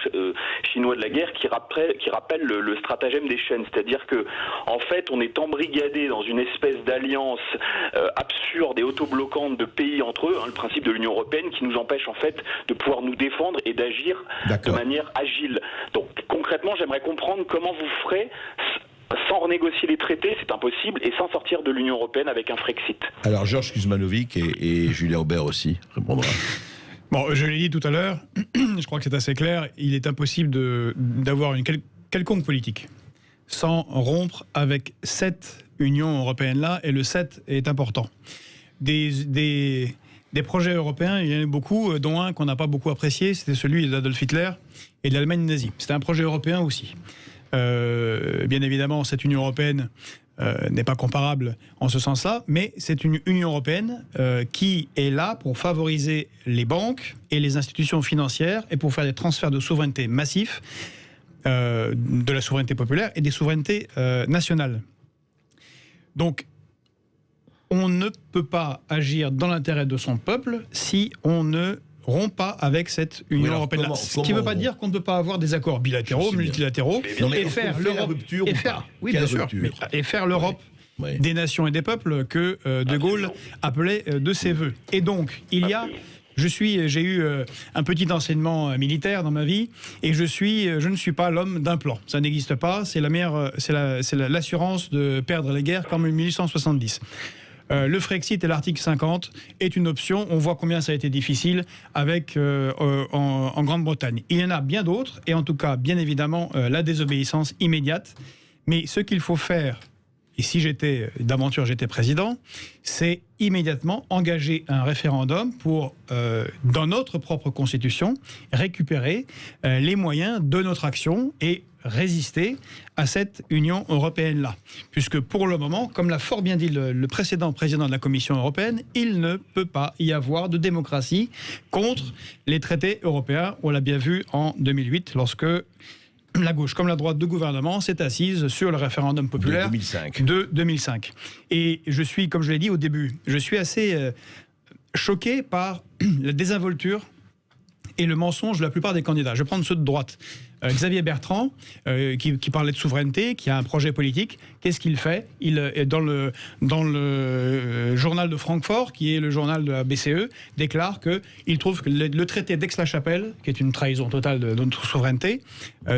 chinois de la guerre qui rappelle le stratagème des chaînes. C'est-à-dire que, en fait, on est embrigadé dans une espèce d'alliance absurde et autobloquante de pays entre eux, le principe de l'Union européenne, qui nous empêche en fait de pouvoir nous défendre et d'agir de manière agile. Donc concrètement, j'aimerais comprendre comment vous ferez sans renégocier les traités, c'est impossible, et sans sortir de l'Union européenne avec un Frexit. Alors Georges Kuzmanovic et Julien Aubert aussi répondra. Bon, je l'ai dit tout à l'heure, je crois que c'est assez clair, il est impossible d'avoir une quelconque politique sans rompre avec cette Union européenne-là, et le 7 est important. Des projets européens, il y en a eu beaucoup, dont un qu'on n'a pas beaucoup apprécié, c'était celui d'Adolf Hitler et de l'Allemagne nazie. C'était un projet européen aussi. Bien évidemment, cette Union européenne n'est pas comparable en ce sens-là, mais c'est une Union européenne qui est là pour favoriser les banques et les institutions financières et pour faire des transferts de souveraineté massifs, de la souveraineté populaire et des souverainetés nationales. Donc, on ne peut pas agir dans l'intérêt de son peuple si on ne rompt pas avec cette Union européenne. Ce qui ne veut pas dire qu'on ne peut pas avoir des accords bilatéraux, multilatéraux, et faire l'Europe, et faire l'Europe des nations et des peuples que De Gaulle appelait de ses voeux. Et donc, j'ai eu un petit enseignement militaire dans ma vie, et je ne suis pas l'homme d'un plan. Ça n'existe pas. C'est l'assurance de perdre les guerres comme en 1870. Le Frexit et l'article 50 est une option. On voit combien ça a été difficile en Grande-Bretagne. Il y en a bien d'autres, et en tout cas, bien évidemment, la désobéissance immédiate. Mais ce qu'il faut faire, et si d'aventure j'étais président, c'est immédiatement engager un référendum pour, dans notre propre constitution, récupérer les moyens de notre action et résister à cette Union européenne-là. Puisque pour le moment, comme l'a fort bien dit le précédent président de la Commission européenne, il ne peut pas y avoir de démocratie contre les traités européens. On l'a bien vu en 2008, lorsque la gauche comme la droite de gouvernement s'est assise sur le référendum populaire de 2005. Et je suis, comme je l'ai dit au début, je suis assez choqué par la désinvolture et le mensonge de la plupart des candidats. Je vais prendre ceux de droite. Xavier Bertrand, qui parlait de souveraineté, qui a un projet politique, qu'est-ce qu'il fait? Il est dans le journal de Francfort, qui est le journal de la BCE, déclare qu'il trouve que le traité d'Aix-la-Chapelle, qui est une trahison totale de notre souveraineté,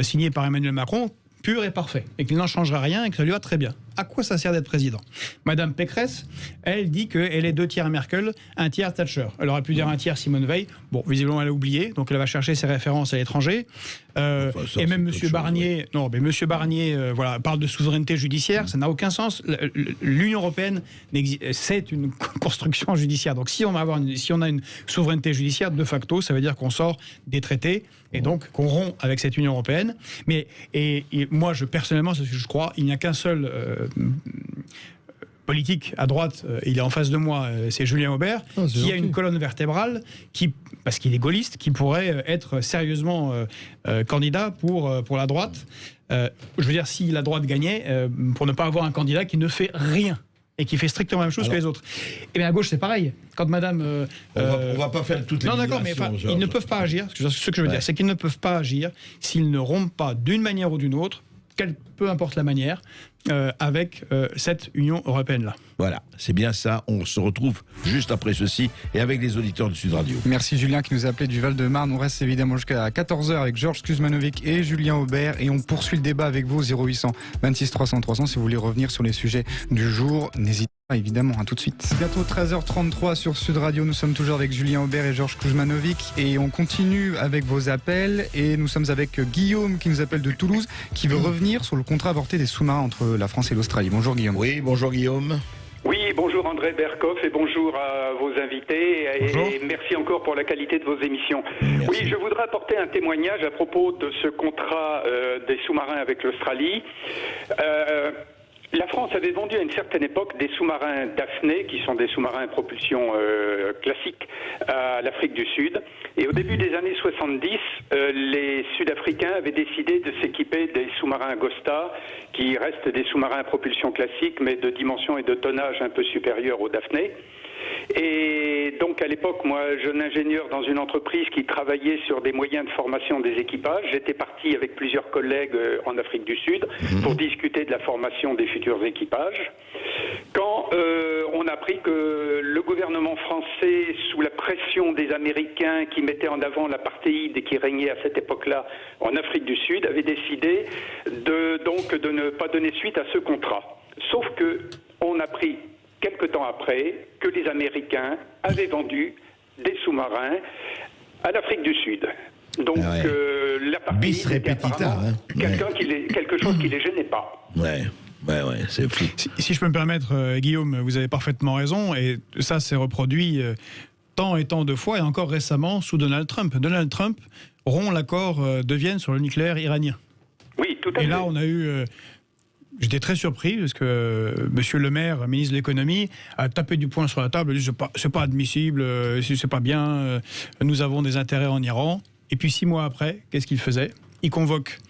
signé par Emmanuel Macron, pur et parfait, et qu'il n'en changera rien et que ça lui va très bien. À quoi ça sert d'être président? Madame Pécresse, elle dit qu'elle est 2 tiers Merkel, 1 tiers Thatcher. Elle aurait pu dire 1 tiers Simone Veil. Bon, visiblement, elle a oublié, donc elle va chercher ses références à l'étranger. Et même M. Barnier, Monsieur Barnier, parle de souveraineté judiciaire, ça n'a aucun sens. L'Union européenne, c'est une construction judiciaire. Donc si on a une souveraineté judiciaire, de facto, ça veut dire qu'on sort des traités et donc qu'on rompt avec cette Union européenne. Mais moi, personnellement, c'est ce que je crois, il n'y a qu'un seul politique à droite, il est en face de moi, c'est Julien Aubert, qui a une colonne vertébrale, parce qu'il est gaulliste, qui pourrait être sérieusement candidat pour la droite. Je veux dire, si la droite gagnait, pour ne pas avoir un candidat qui ne fait rien et qui fait strictement la même chose que les autres. Et bien à gauche, c'est pareil. Quand madame... on va pas faire toutes les non, d'accord, mais ils ne peuvent pas agir. Ce que je veux dire, c'est qu'ils ne peuvent pas agir s'ils ne rompent pas d'une manière ou d'une autre, peu importe la manière, avec cette Union européenne-là. Voilà, c'est bien ça. On se retrouve juste après ceci et avec les auditeurs de Sud Radio. Merci Julien qui nous a appelé du Val-de-Marne. On reste évidemment jusqu'à 14h avec Georges Kuzmanovic et Julien Aubert. Et on poursuit le débat avec vous, 0800 26 300 300. Si vous voulez revenir sur les sujets du jour, n'hésitez pas évidemment, à tout de suite. Bientôt 13h33 sur Sud Radio. Nous sommes toujours avec Julien Aubert et Georges Kuzmanovic. Et on continue avec vos appels. Et nous sommes avec Guillaume qui nous appelle de Toulouse, qui veut revenir sur le contrat avorté des sous-marins entre la France et l'Australie. Bonjour Guillaume. Oui, bonjour Guillaume. Oui, bonjour André Berkoff et bonjour à vos invités et merci encore pour la qualité de vos émissions. Merci. Oui, je voudrais apporter un témoignage à propos de ce contrat des sous-marins avec l'Australie. La France avait vendu à une certaine époque des sous-marins Daphné, qui sont des sous-marins à propulsion classique, à l'Afrique du Sud. Et au début des années 70, les Sud-Africains avaient décidé de s'équiper des sous-marins Agosta, qui restent des sous-marins à propulsion classique, mais de dimension et de tonnage un peu supérieurs aux Daphné. Et donc à l'époque, moi, jeune ingénieur dans une entreprise qui travaillait sur des moyens de formation des équipages, j'étais parti avec plusieurs collègues en Afrique du Sud pour discuter de la formation des futurs équipages. Quand on a appris que le gouvernement français, sous la pression des Américains qui mettaient en avant l'apartheid et qui régnait à cette époque-là en Afrique du Sud, avait décidé de ne pas donner suite à ce contrat. Sauf que on a pris quelque temps après que les Américains avaient vendu des sous-marins à l'Afrique du Sud. Donc l'apartheid Bis repetita, quelque chose qui les gênait pas. Ouais, c'est fou. Si je peux me permettre, Guillaume, vous avez parfaitement raison, et ça s'est reproduit tant et tant de fois, et encore récemment sous Donald Trump. Donald Trump rompt l'accord de Vienne sur le nucléaire iranien. Oui, tout à fait. Et là, on a eu... J'étais très surpris parce que Monsieur Le Maire, ministre de l'économie, a tapé du poing sur la table. Il dit c'est pas admissible, c'est pas bien. Nous avons des intérêts en Iran. Et puis 6 mois après, qu'est-ce qu'il faisait ? Il convoque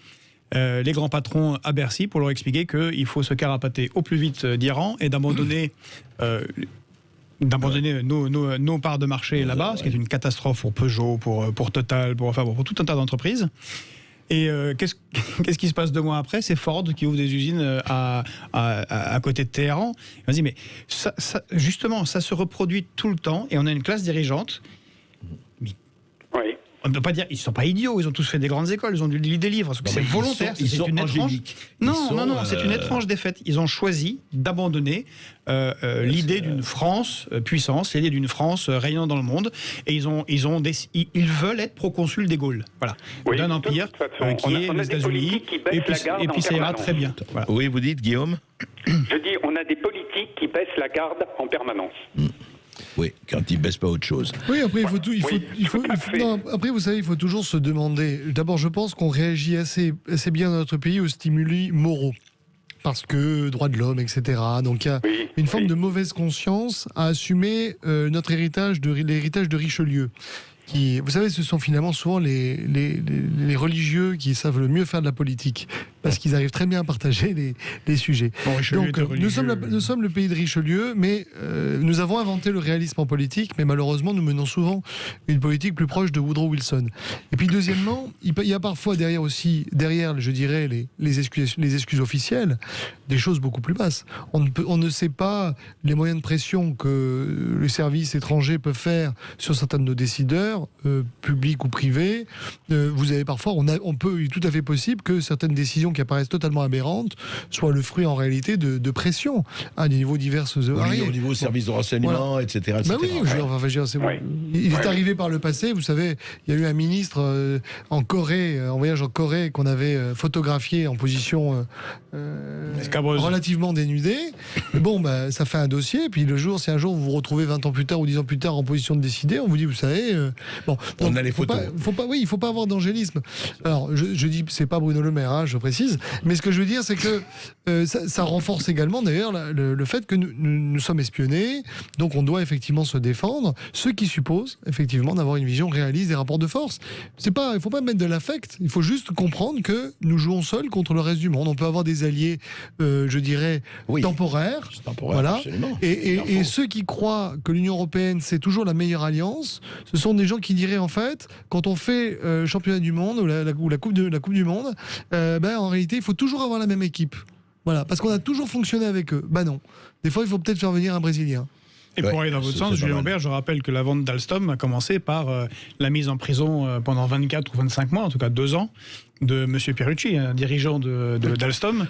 les grands patrons à Bercy pour leur expliquer qu'il faut se carapater au plus vite d'Iran et d'abandonner nos parts de marché là-bas, ce qui est une catastrophe pour Peugeot, pour Total, pour tout un tas d'entreprises. Et qu'est-ce qui se passe 2 mois après ? C'est Ford qui ouvre des usines à côté de Téhéran. On se dit, mais justement, ça se reproduit tout le temps, et on a une classe dirigeante. Oui. On ne peut pas dire, ils ne sont pas idiots, ils ont tous fait des grandes écoles, ils ont lu des livres. C'est volontaire, c'est une étrange. Non, c'est une étrange défaite. Ils ont choisi d'abandonner l'idée d'une France puissance, l'idée d'une France régnant dans le monde, et ils veulent être proconsul des Gaules. Voilà. Oui, d'un empire qui est les États-Unis, et puis ça ira très bien. Voilà. Oui, vous dites, Guillaume ? Je dis, on a des politiques qui baissent la garde en permanence. Oui, quand ils ne baissent pas autre chose. Oui, après, après, vous savez, il faut toujours se demander. D'abord, je pense qu'on réagit assez bien dans notre pays aux stimuli moraux. Parce que droits de l'homme, etc. Donc il y a une forme de mauvaise conscience à assumer notre héritage, l'héritage de Richelieu. Vous savez, ce sont finalement souvent les religieux qui savent le mieux faire de la politique, parce qu'ils arrivent très bien à partager les sujets. Donc, nous sommes le pays de Richelieu, mais nous avons inventé le réalisme en politique, mais malheureusement, nous menons souvent une politique plus proche de Woodrow Wilson. Et puis, deuxièmement, il y a parfois derrière, je dirais, les excuses officielles, des choses beaucoup plus basses. On ne sait pas les moyens de pression que les services étrangers peuvent faire sur certains de nos décideurs, publics ou privés. Vous avez parfois, il est tout à fait possible que certaines décisions qui apparaissent totalement aberrantes soient le fruit en réalité de pression à des niveaux divers et variés. Au niveau service de renseignement, etc. Bah oui, il est arrivé par le passé, vous savez, il y a eu un ministre en voyage en Corée, qu'on avait photographié en position relativement dénudée. Bon, ça fait un dossier, puis si un jour vous vous retrouvez 20 ans plus tard ou 10 ans plus tard en position de décider, on vous dit, vous savez, on a les photos. Il ne faut pas avoir d'angélisme. Alors, je dis, c'est pas Bruno Le Maire, je précise. précise. Mais ce que je veux dire, c'est que ça renforce également, d'ailleurs, le fait que nous sommes espionnés. Donc, on doit effectivement se défendre. Ce qui suppose, effectivement, d'avoir une vision réaliste des rapports de force. Il ne faut pas mettre de l'affect. Il faut juste comprendre que nous jouons seuls contre le reste du monde. On peut avoir des alliés, je dirais, temporaires. Voilà. Et ceux qui croient que l'Union européenne, c'est toujours la meilleure alliance, ce sont des gens qui diraient, en fait, quand on fait championnat du monde ou la coupe du monde, en réalité, il faut toujours avoir la même équipe. Voilà, parce qu'on a toujours fonctionné avec eux. Non. Des fois, il faut peut-être faire venir un Brésilien. Et pour aller dans votre sens, Julien Aubert, je rappelle que la vente d'Alstom a commencé par la mise en prison pendant 24 ou 25 mois, en tout cas 2 ans, de M. Pierucci, un dirigeant d'Alstom.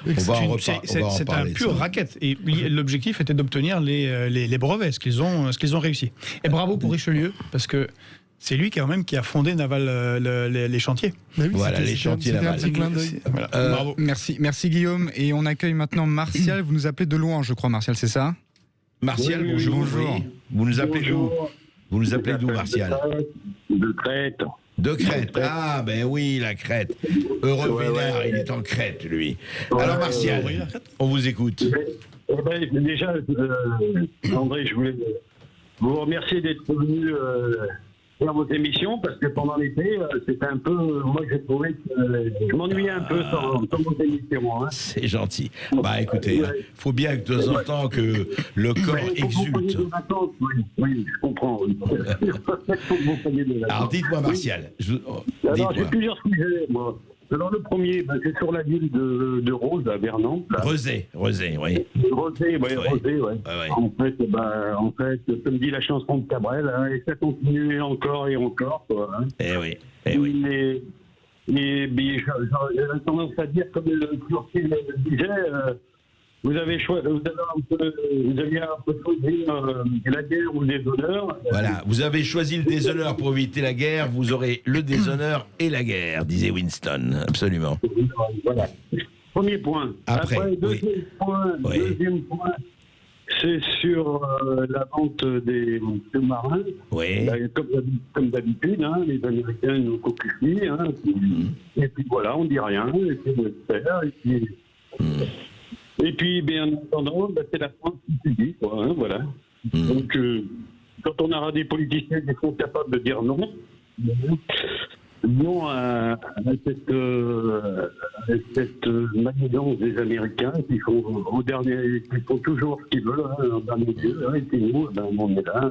C'est un pur racket. Et l'objectif était d'obtenir les brevets, ce qu'ils ont réussi. Et bravo pour Richelieu, parce que c'est lui quand même qui a fondé Naval les chantiers. Oui, voilà, les chantiers Naval. Voilà. Bravo. Merci Guillaume. Et on accueille maintenant Martial. Vous nous appelez de loin, je crois, Martial, c'est ça ? Martial, bonjour. Oui. Vous nous appelez d'où ? Vous nous appelez d'où, Martial ? De Crète. De Crète. Ah, ben oui, la Crète. Heureux Vénard, il est en Crète, lui. Alors, Martial, on vous écoute. Déjà, André, je voulais vous remercier d'être venu faire vos émissions, parce que pendant l'été, c'était un peu... Moi, j'ai trouvé que je m'ennuyais un peu sur vos émissions. Hein. C'est gentil. Écoutez, faut bien que de temps en temps que le corps exulte. Oui, je comprends. Alors, dites-moi, Martial. Alors, j'ai plusieurs sujets, moi. Alors, le premier, c'est sur la ville de Rose, à Vernon. Rezé, oui. Rosé, ouais. En fait, comme dit la chanson de Cabrel, hein, et ça continue encore et encore, quoi. Hein. Eh oui. Mais j'avais tendance à dire, comme le Cloutier le disait, vous aviez un peu choisi la guerre ou le déshonneur. Voilà, vous avez choisi le déshonneur pour éviter la guerre, vous aurez le déshonneur et la guerre, disait Winston, absolument. Voilà. Premier point. Après deuxième point, c'est sur la vente des sous-marins. Oui. Comme d'habitude, hein, les Américains nous copient, hein, et puis voilà, on dit rien, et puis on espère, et puis, bien entendu, c'est la France qui se dit, quoi, hein, voilà. Donc, quand on aura des politiciens qui sont capables de dire non à cette manigance des Américains qui font toujours ce qu'ils veulent, hein, dans les yeux, hein, et puis nous, on est là.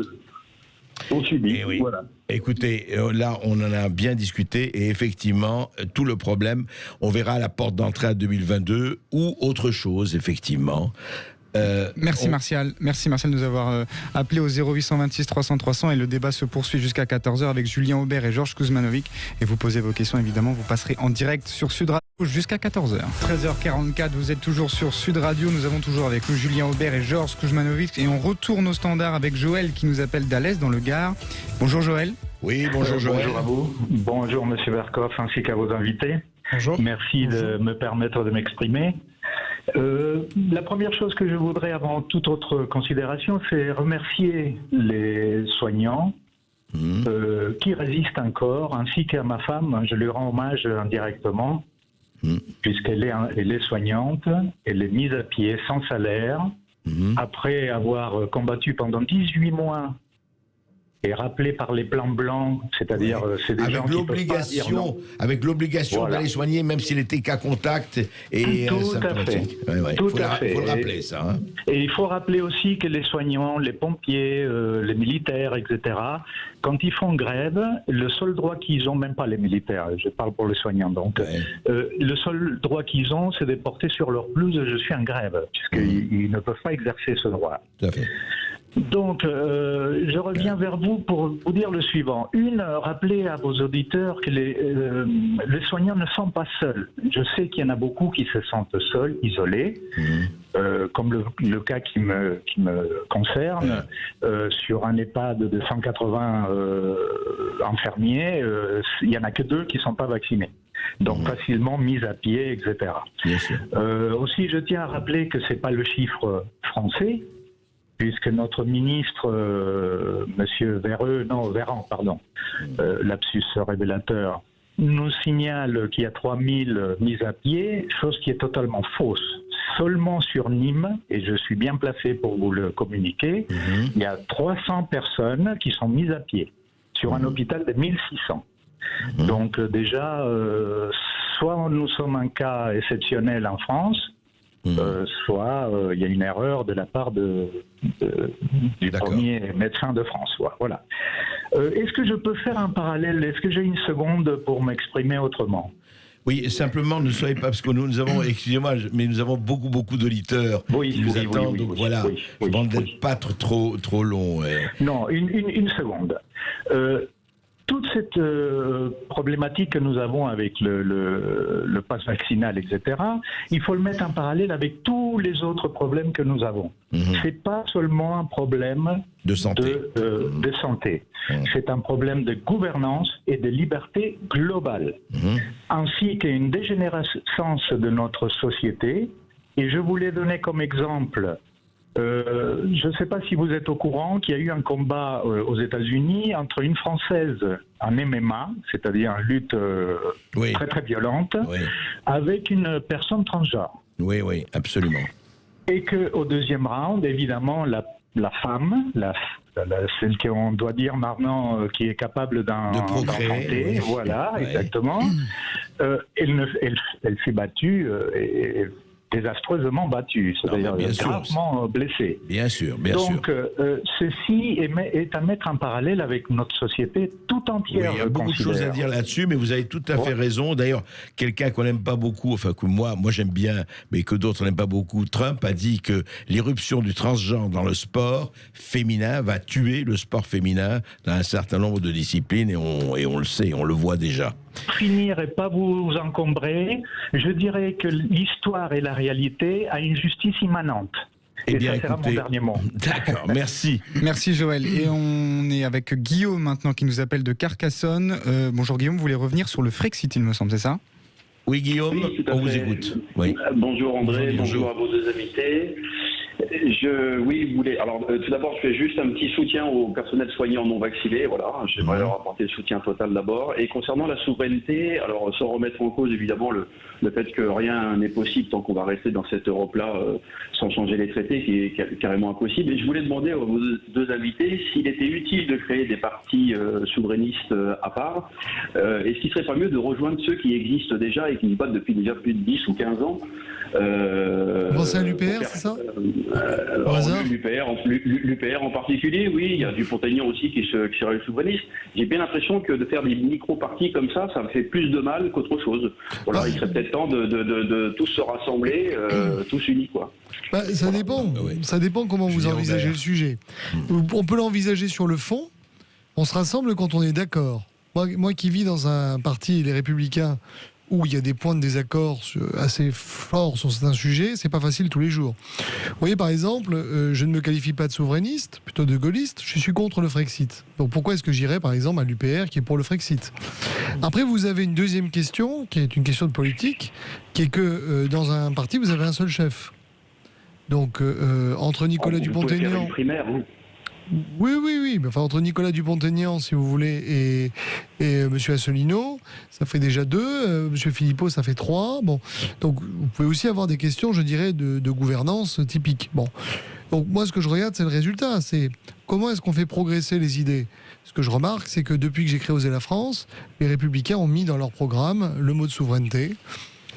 On subit, oui. Voilà. Écoutez, là, on en a bien discuté et effectivement, tout le problème, on verra à la porte d'entrée à 2022 ou autre chose, effectivement. Merci Martial de nous avoir appelé au 0826 300 300 et le débat se poursuit jusqu'à 14h avec Julien Aubert et Georges Kuzmanovic et vous posez vos questions évidemment, vous passerez en direct sur Sud Radio jusqu'à 14h. 13h44, vous êtes toujours sur Sud Radio, nous avons toujours avec nous Julien Aubert et Georges Kuzmanovic et on retourne au standard avec Joël qui nous appelle d'Alès dans le Gard. Bonjour Joël. Oui, bonjour Joël. Bonjour à vous, bonjour Monsieur Berkoff ainsi qu'à vos invités. Bonjour. Merci de me permettre de m'exprimer. La première chose que je voudrais, avant toute autre considération, c'est remercier les soignants qui résistent encore, ainsi qu'à ma femme. Je lui rends hommage indirectement, puisqu'elle est soignante, elle est mise à pied sans salaire, après avoir combattu pendant 18 mois et rappelé par les plans blancs, c'est-à-dire c'est des gens qui peuvent pas dire non. Avec l'obligation d'aller soigner, même s'il était cas contact et symptomatique. Tout à fait. Il faut le rappeler, ça. Hein. Et il faut rappeler aussi que les soignants, les pompiers, les militaires, etc., quand ils font grève, le seul droit qu'ils ont, même pas les militaires, je parle pour les soignants, donc, le seul droit qu'ils ont, c'est de porter sur leur blouse « je suis en grève », puisqu'ils ne peuvent pas exercer ce droit. Tout à fait. Donc, je reviens vers vous pour vous dire le suivant. Rappeler à vos auditeurs que les soignants ne sont pas seuls. Je sais qu'il y en a beaucoup qui se sentent seuls, isolés, comme le cas qui me concerne, sur un EHPAD de 180 infirmiers, il n'y en a que 2 qui ne sont pas vaccinés. Donc facilement mis à pied, etc. Bien sûr. Aussi, je tiens à rappeler que ce n'est pas le chiffre français, puisque notre ministre, Monsieur Véran, lapsus révélateur, nous signale qu'il y a 3000 mises à pied, chose qui est totalement fausse. Seulement sur Nîmes, et je suis bien placé pour vous le communiquer, il y a 300 personnes qui sont mises à pied sur un hôpital de 1600. Donc déjà, soit nous sommes un cas exceptionnel en France, soit il y a une erreur de la part du premier médecin de France. Voilà. Est-ce que je peux faire un parallèle? Est-ce que j'ai une seconde pour m'exprimer autrement? Oui, simplement, ne soyez pas, parce que nous avons, excusez-moi, mais nous avons beaucoup d'auditeurs qui nous attendent, donc voilà, je demande d'être pas trop long. Non, une seconde. Toute cette problématique que nous avons avec le pass vaccinal, etc., il faut le mettre en parallèle avec tous les autres problèmes que nous avons. C'est pas seulement un problème de santé. De santé. C'est un problème de gouvernance et de liberté globale, ainsi qu'une dégénérescence de notre société. Et je voulais donner comme exemple... je ne sais pas si vous êtes au courant qu'il y a eu un combat aux États-Unis entre une Française en MMA, c'est-à-dire une lutte très violente, avec une personne transgenre. Oui, absolument. Et qu'au deuxième round, évidemment, la femme, celle qu'on doit dire maintenant qui est capable de procréer, voilà, exactement, elle s'est battue et désastreusement battue, c'est-à-dire gravement blessée. Bien sûr. Donc, ceci est à mettre en parallèle avec notre société tout entière. Oui, il y a beaucoup de choses à dire là-dessus, mais vous avez tout à fait raison. D'ailleurs, quelqu'un qu'on n'aime pas beaucoup, enfin que moi j'aime bien, mais que d'autres n'aiment pas beaucoup, Trump a dit que l'irruption du transgenre dans le sport féminin va tuer le sport féminin dans un certain nombre de disciplines, et on le sait, on le voit déjà. Finir et pas vous encombrer, je dirais que l'histoire et la réalité a une justice immanente. Eh bien, ça sera mon dernier mot. D'accord, merci. Merci Joël. Et on est avec Guillaume maintenant qui nous appelle de Carcassonne. Bonjour Guillaume, vous voulez revenir sur le Frexit, il me semble, c'est ça? Oui Guillaume, on vous écoute. Oui. Bonjour André, bonjour à vos deux invités. Tout d'abord, je fais juste un petit soutien au personnel soignant non vacciné. Voilà, j'aimerais leur apporter le soutien total d'abord. Et concernant la souveraineté, alors sans remettre en cause évidemment le fait que rien n'est possible tant qu'on va rester dans cette Europe-là sans changer les traités, qui est carrément impossible. Et je voulais demander à vos deux invités s'il était utile de créer des partis souverainistes à part. Est-ce qu'il ne serait pas mieux de rejoindre ceux qui existent déjà et qui se battent depuis déjà plus de 10 ou 15 ans? Vous pensez à l'UPR, c'est ça? L'UPR en particulier, oui. Il y a Dupont-Aignan aussi qui serait souverainiste. J'ai bien l'impression que de faire des micro-partis comme ça me fait plus de mal qu'autre chose. Voilà, il serait peut-être temps de tous se rassembler, tous unis, quoi. Ça dépend. Ça dépend comment vous envisagez le sujet. On peut l'envisager sur le fond. On se rassemble quand on est d'accord. Moi qui vis dans un parti, les Républicains, où il y a des points de désaccord assez forts sur certains sujets, c'est pas facile tous les jours. Vous voyez, par exemple, je ne me qualifie pas de souverainiste, plutôt de gaulliste, je suis contre le Frexit. Donc pourquoi est-ce que j'irais, par exemple, à l'UPR qui est pour le Frexit? Après, vous avez une deuxième question, qui est une question de politique, qui est que dans un parti, vous avez un seul chef. Donc, entre Nicolas Dupont-Aignan... Oui. Mais enfin, entre Nicolas Dupont-Aignan, si vous voulez, et M. Asselineau, ça fait déjà 2. M. Philippot, ça fait 3. Bon, donc vous pouvez aussi avoir des questions, je dirais, de gouvernance typique. Bon, donc moi, ce que je regarde, c'est le résultat. C'est comment est-ce qu'on fait progresser les idées. Ce que je remarque, c'est que depuis que j'ai créé Oser la France, les Républicains ont mis dans leur programme le mot de souveraineté.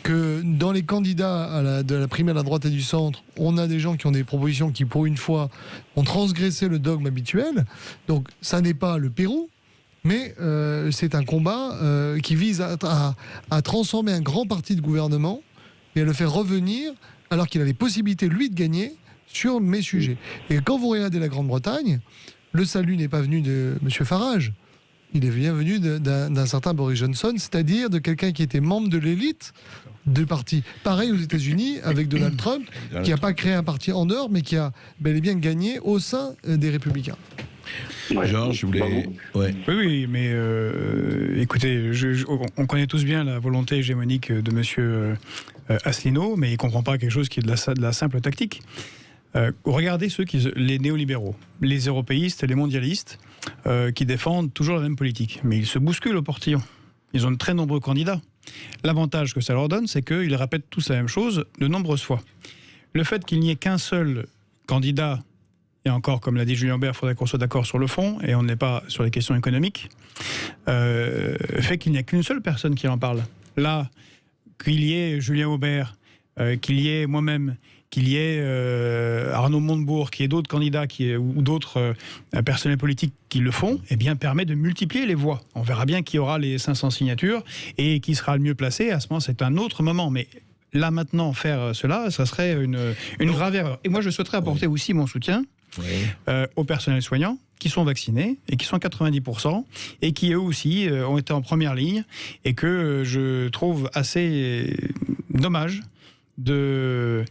Que dans les candidats de la primaire de la droite et du centre, on a des gens qui ont des propositions qui, pour une fois, ont transgressé le dogme habituel. Donc, ça n'est pas le Pérou, mais c'est un combat qui vise à transformer un grand parti de gouvernement et à le faire revenir, alors qu'il a les possibilités, lui, de gagner sur mes sujets. Et quand vous regardez la Grande-Bretagne, le salut n'est pas venu de M. Farage. Il est bien venu d'un certain Boris Johnson, c'est-à-dire de quelqu'un qui était membre de l'élite du parti. Pareil aux États-Unis avec Donald Trump, qui n'a pas créé un parti en dehors, mais qui a bel et bien gagné au sein des Républicains. Georges, je voulais... Oui, mais écoutez, on connaît tous bien la volonté hégémonique de M. Asselineau, mais il ne comprend pas quelque chose qui est de la simple tactique. Regardez les néolibéraux, les européistes, les mondialistes, qui défendent toujours la même politique. Mais ils se bousculent au portillon. Ils ont de très nombreux candidats. L'avantage que ça leur donne, c'est qu'ils répètent tous la même chose de nombreuses fois. Le fait qu'il n'y ait qu'un seul candidat, et encore, comme l'a dit Julien Aubert, il faudrait qu'on soit d'accord sur le fond, et on n'est pas sur les questions économiques, fait qu'il n'y a qu'une seule personne qui en parle. Là, qu'il y ait Julien Aubert, qu'il y ait moi-même, qu'il y ait Arnaud Montebourg, qu'il y ait d'autres candidats ou d'autres personnels politiques qui le font, eh bien, permet de multiplier les voix. On verra bien qui aura les 500 signatures et qui sera le mieux placé. À ce moment, c'est un autre moment. Mais là, maintenant, faire cela, ça serait une grave erreur. Et moi, je souhaiterais apporter aussi mon soutien aux personnels soignants qui sont vaccinés et qui sont 90% et qui eux aussi ont été en première ligne et que je trouve assez dommage de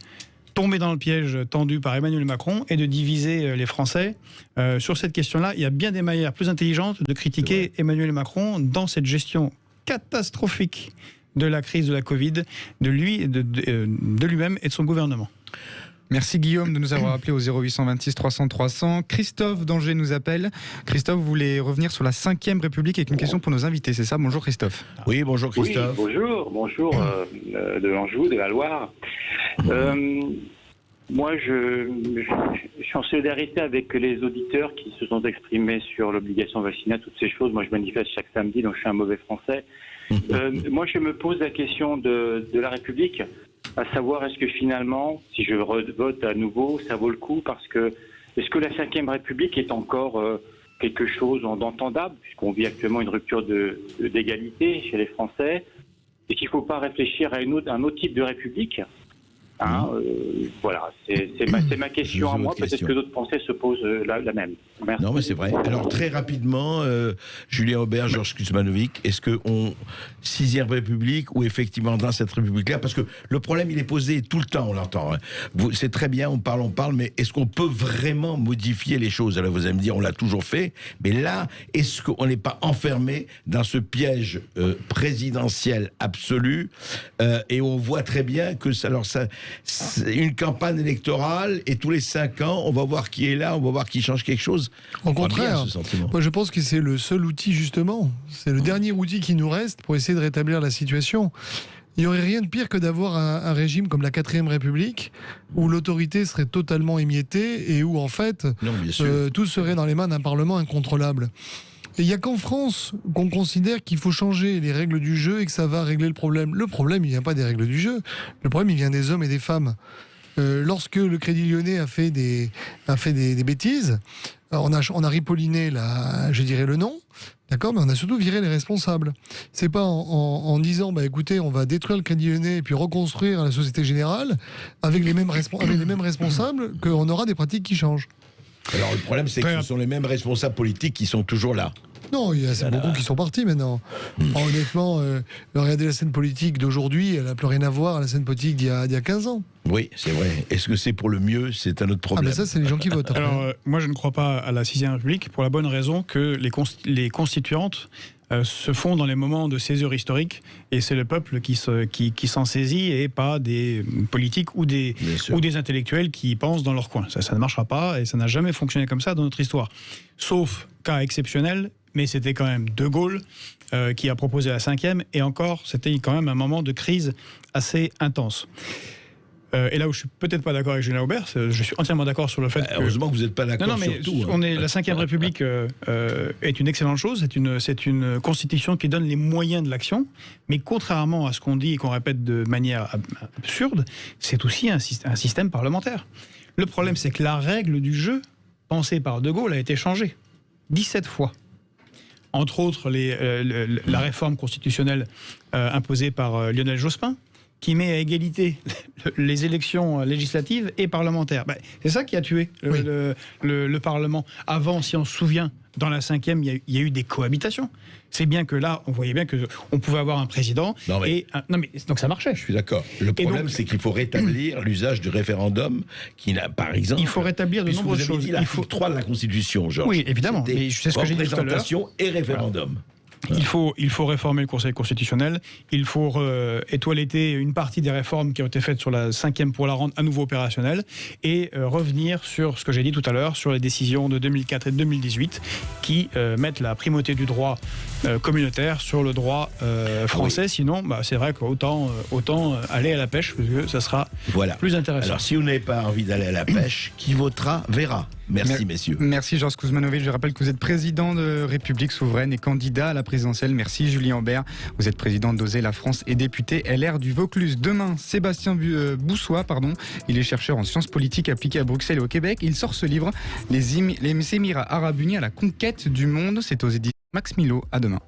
tomber dans le piège tendu par Emmanuel Macron et de diviser les Français. Sur cette question-là, il y a bien des manières plus intelligentes de critiquer Emmanuel Macron dans cette gestion catastrophique de la crise de la Covid, de lui-même et de son gouvernement. Merci Guillaume de nous avoir appelé au 0826 300 300. Christophe d'Angers nous appelle. Christophe, vous voulez revenir sur la 5e République avec une question pour nos invités, c'est ça? Bonjour Christophe. Oui, bonjour Christophe. Oui, bonjour de l'Anjou, de la Loire. Moi, je suis en solidarité avec les auditeurs qui se sont exprimés sur l'obligation vaccinale, toutes ces choses. Moi, je manifeste chaque samedi, donc je suis un mauvais français. Moi, je me pose la question de la République, à savoir est-ce que finalement, si je vote à nouveau, ça vaut le coup, parce que est-ce que la 5e République est encore quelque chose d'entendable, puisqu'on vit actuellement une rupture d'égalité chez les Français, et qu'il ne faut pas réfléchir à un autre type de République? Voilà, c'est ma question à moi. Peut-être que d'autres Français se posent la même. Merci. Non, mais c'est vrai. Alors, très rapidement, Julien Aubert, Georges Kuzmanovic, est-ce qu'on 6e République ou effectivement dans cette République-là? Parce que le problème, il est posé tout le temps, on l'entend. Hein. C'est très bien, on parle, mais est-ce qu'on peut vraiment modifier les choses? Alors, vous allez me dire, on l'a toujours fait, mais là, est-ce qu'on n'est pas enfermé dans ce piège présidentiel absolu? Et on voit très bien que c'est une campagne électorale et tous les 5 ans, on va voir qui est là, on va voir qui change quelque chose. Au contraire, moi je pense que c'est le seul outil justement, c'est le dernier outil qui nous reste pour essayer de rétablir la situation. Il n'y aurait rien de pire que d'avoir un régime comme la 4e République où l'autorité serait totalement émiettée et où en fait tout serait dans les mains d'un Parlement incontrôlable. Et il n'y a qu'en France qu'on considère qu'il faut changer les règles du jeu et que ça va régler le problème. Le problème, il ne vient pas des règles du jeu. Le problème, il vient des hommes et des femmes. Lorsque le Crédit Lyonnais a fait des bêtises, on a ripolliné le nom, d'accord, mais on a surtout viré les responsables. C'est pas en disant, écoutez, on va détruire le Crédit Lyonnais et puis reconstruire la Société Générale avec les mêmes responsables qu'on aura des pratiques qui changent. Alors le problème, c'est que ce sont les mêmes responsables politiques qui sont toujours là. Non, il y a beaucoup qui sont partis maintenant. Honnêtement, regardez la scène politique d'aujourd'hui, elle n'a plus rien à voir à la scène politique d'il y a 15 ans. Oui, c'est vrai. Est-ce que c'est pour le mieux? C'est un autre problème. Ça, c'est les gens qui votent. Alors, moi, je ne crois pas à la 6e République pour la bonne raison que les constituantes se font dans les moments de césure historique et c'est le peuple qui s'en saisit et pas des politiques ou des intellectuels qui pensent dans leur coin. Ça ne marchera pas et ça n'a jamais fonctionné comme ça dans notre histoire. Sauf cas exceptionnel, mais c'était quand même De Gaulle qui a proposé la 5e et encore, c'était quand même un moment de crise assez intense. Et là où je suis peut-être pas d'accord avec Julien Aubert, je suis entièrement d'accord sur le fait que... Heureusement que vous n'êtes pas d'accord sur tout. La 5e République est une excellente chose, c'est une constitution qui donne les moyens de l'action, mais contrairement à ce qu'on dit et qu'on répète de manière absurde, c'est aussi un système parlementaire. Le problème, c'est que la règle du jeu, pensée par De Gaulle, a été changée 17 fois. Entre autres, la réforme constitutionnelle imposée par Lionel Jospin, qui met à égalité les élections législatives et parlementaires. C'est ça qui a tué le Parlement. Avant, si on se souvient, dans la 5e, il y a eu des cohabitations. C'est bien que là, on voyait bien qu'on pouvait avoir un président. Donc ça marchait. Je suis d'accord. Le problème, c'est qu'il faut rétablir l'usage du référendum, qui n'a, par exemple... Il faut rétablir de nombreuses choses. Il faut 3 de la Constitution, Georges. Oui, évidemment. Mais c'est ce que j'ai dit tout à l'heure. Représentation et référendum. Il faut réformer le Conseil constitutionnel, il faut étoiletter une partie des réformes qui ont été faites sur la 5e pour la rendre à nouveau opérationnelle et revenir sur ce que j'ai dit tout à l'heure, sur les décisions de 2004 et de 2018 qui mettent la primauté du droit communautaire sur le droit français. Oui. Sinon, c'est vrai qu'autant aller à la pêche, parce que ça sera plus intéressant. Alors si vous n'avez pas envie d'aller à la pêche, qui votera verra. Merci messieurs. Merci Georges Kuzmanovic. Je rappelle que vous êtes président de République Souveraine et candidat à la présidentielle. Merci Julien Aubert. Vous êtes président d'Oser la France et député LR du Vaucluse. Demain, Sébastien Boussois, il est chercheur en sciences politiques appliquées à Bruxelles et au Québec. Il sort ce livre, Les Émirats Arabes Unis à la conquête du monde. C'est aux éditions Max Milo. À demain.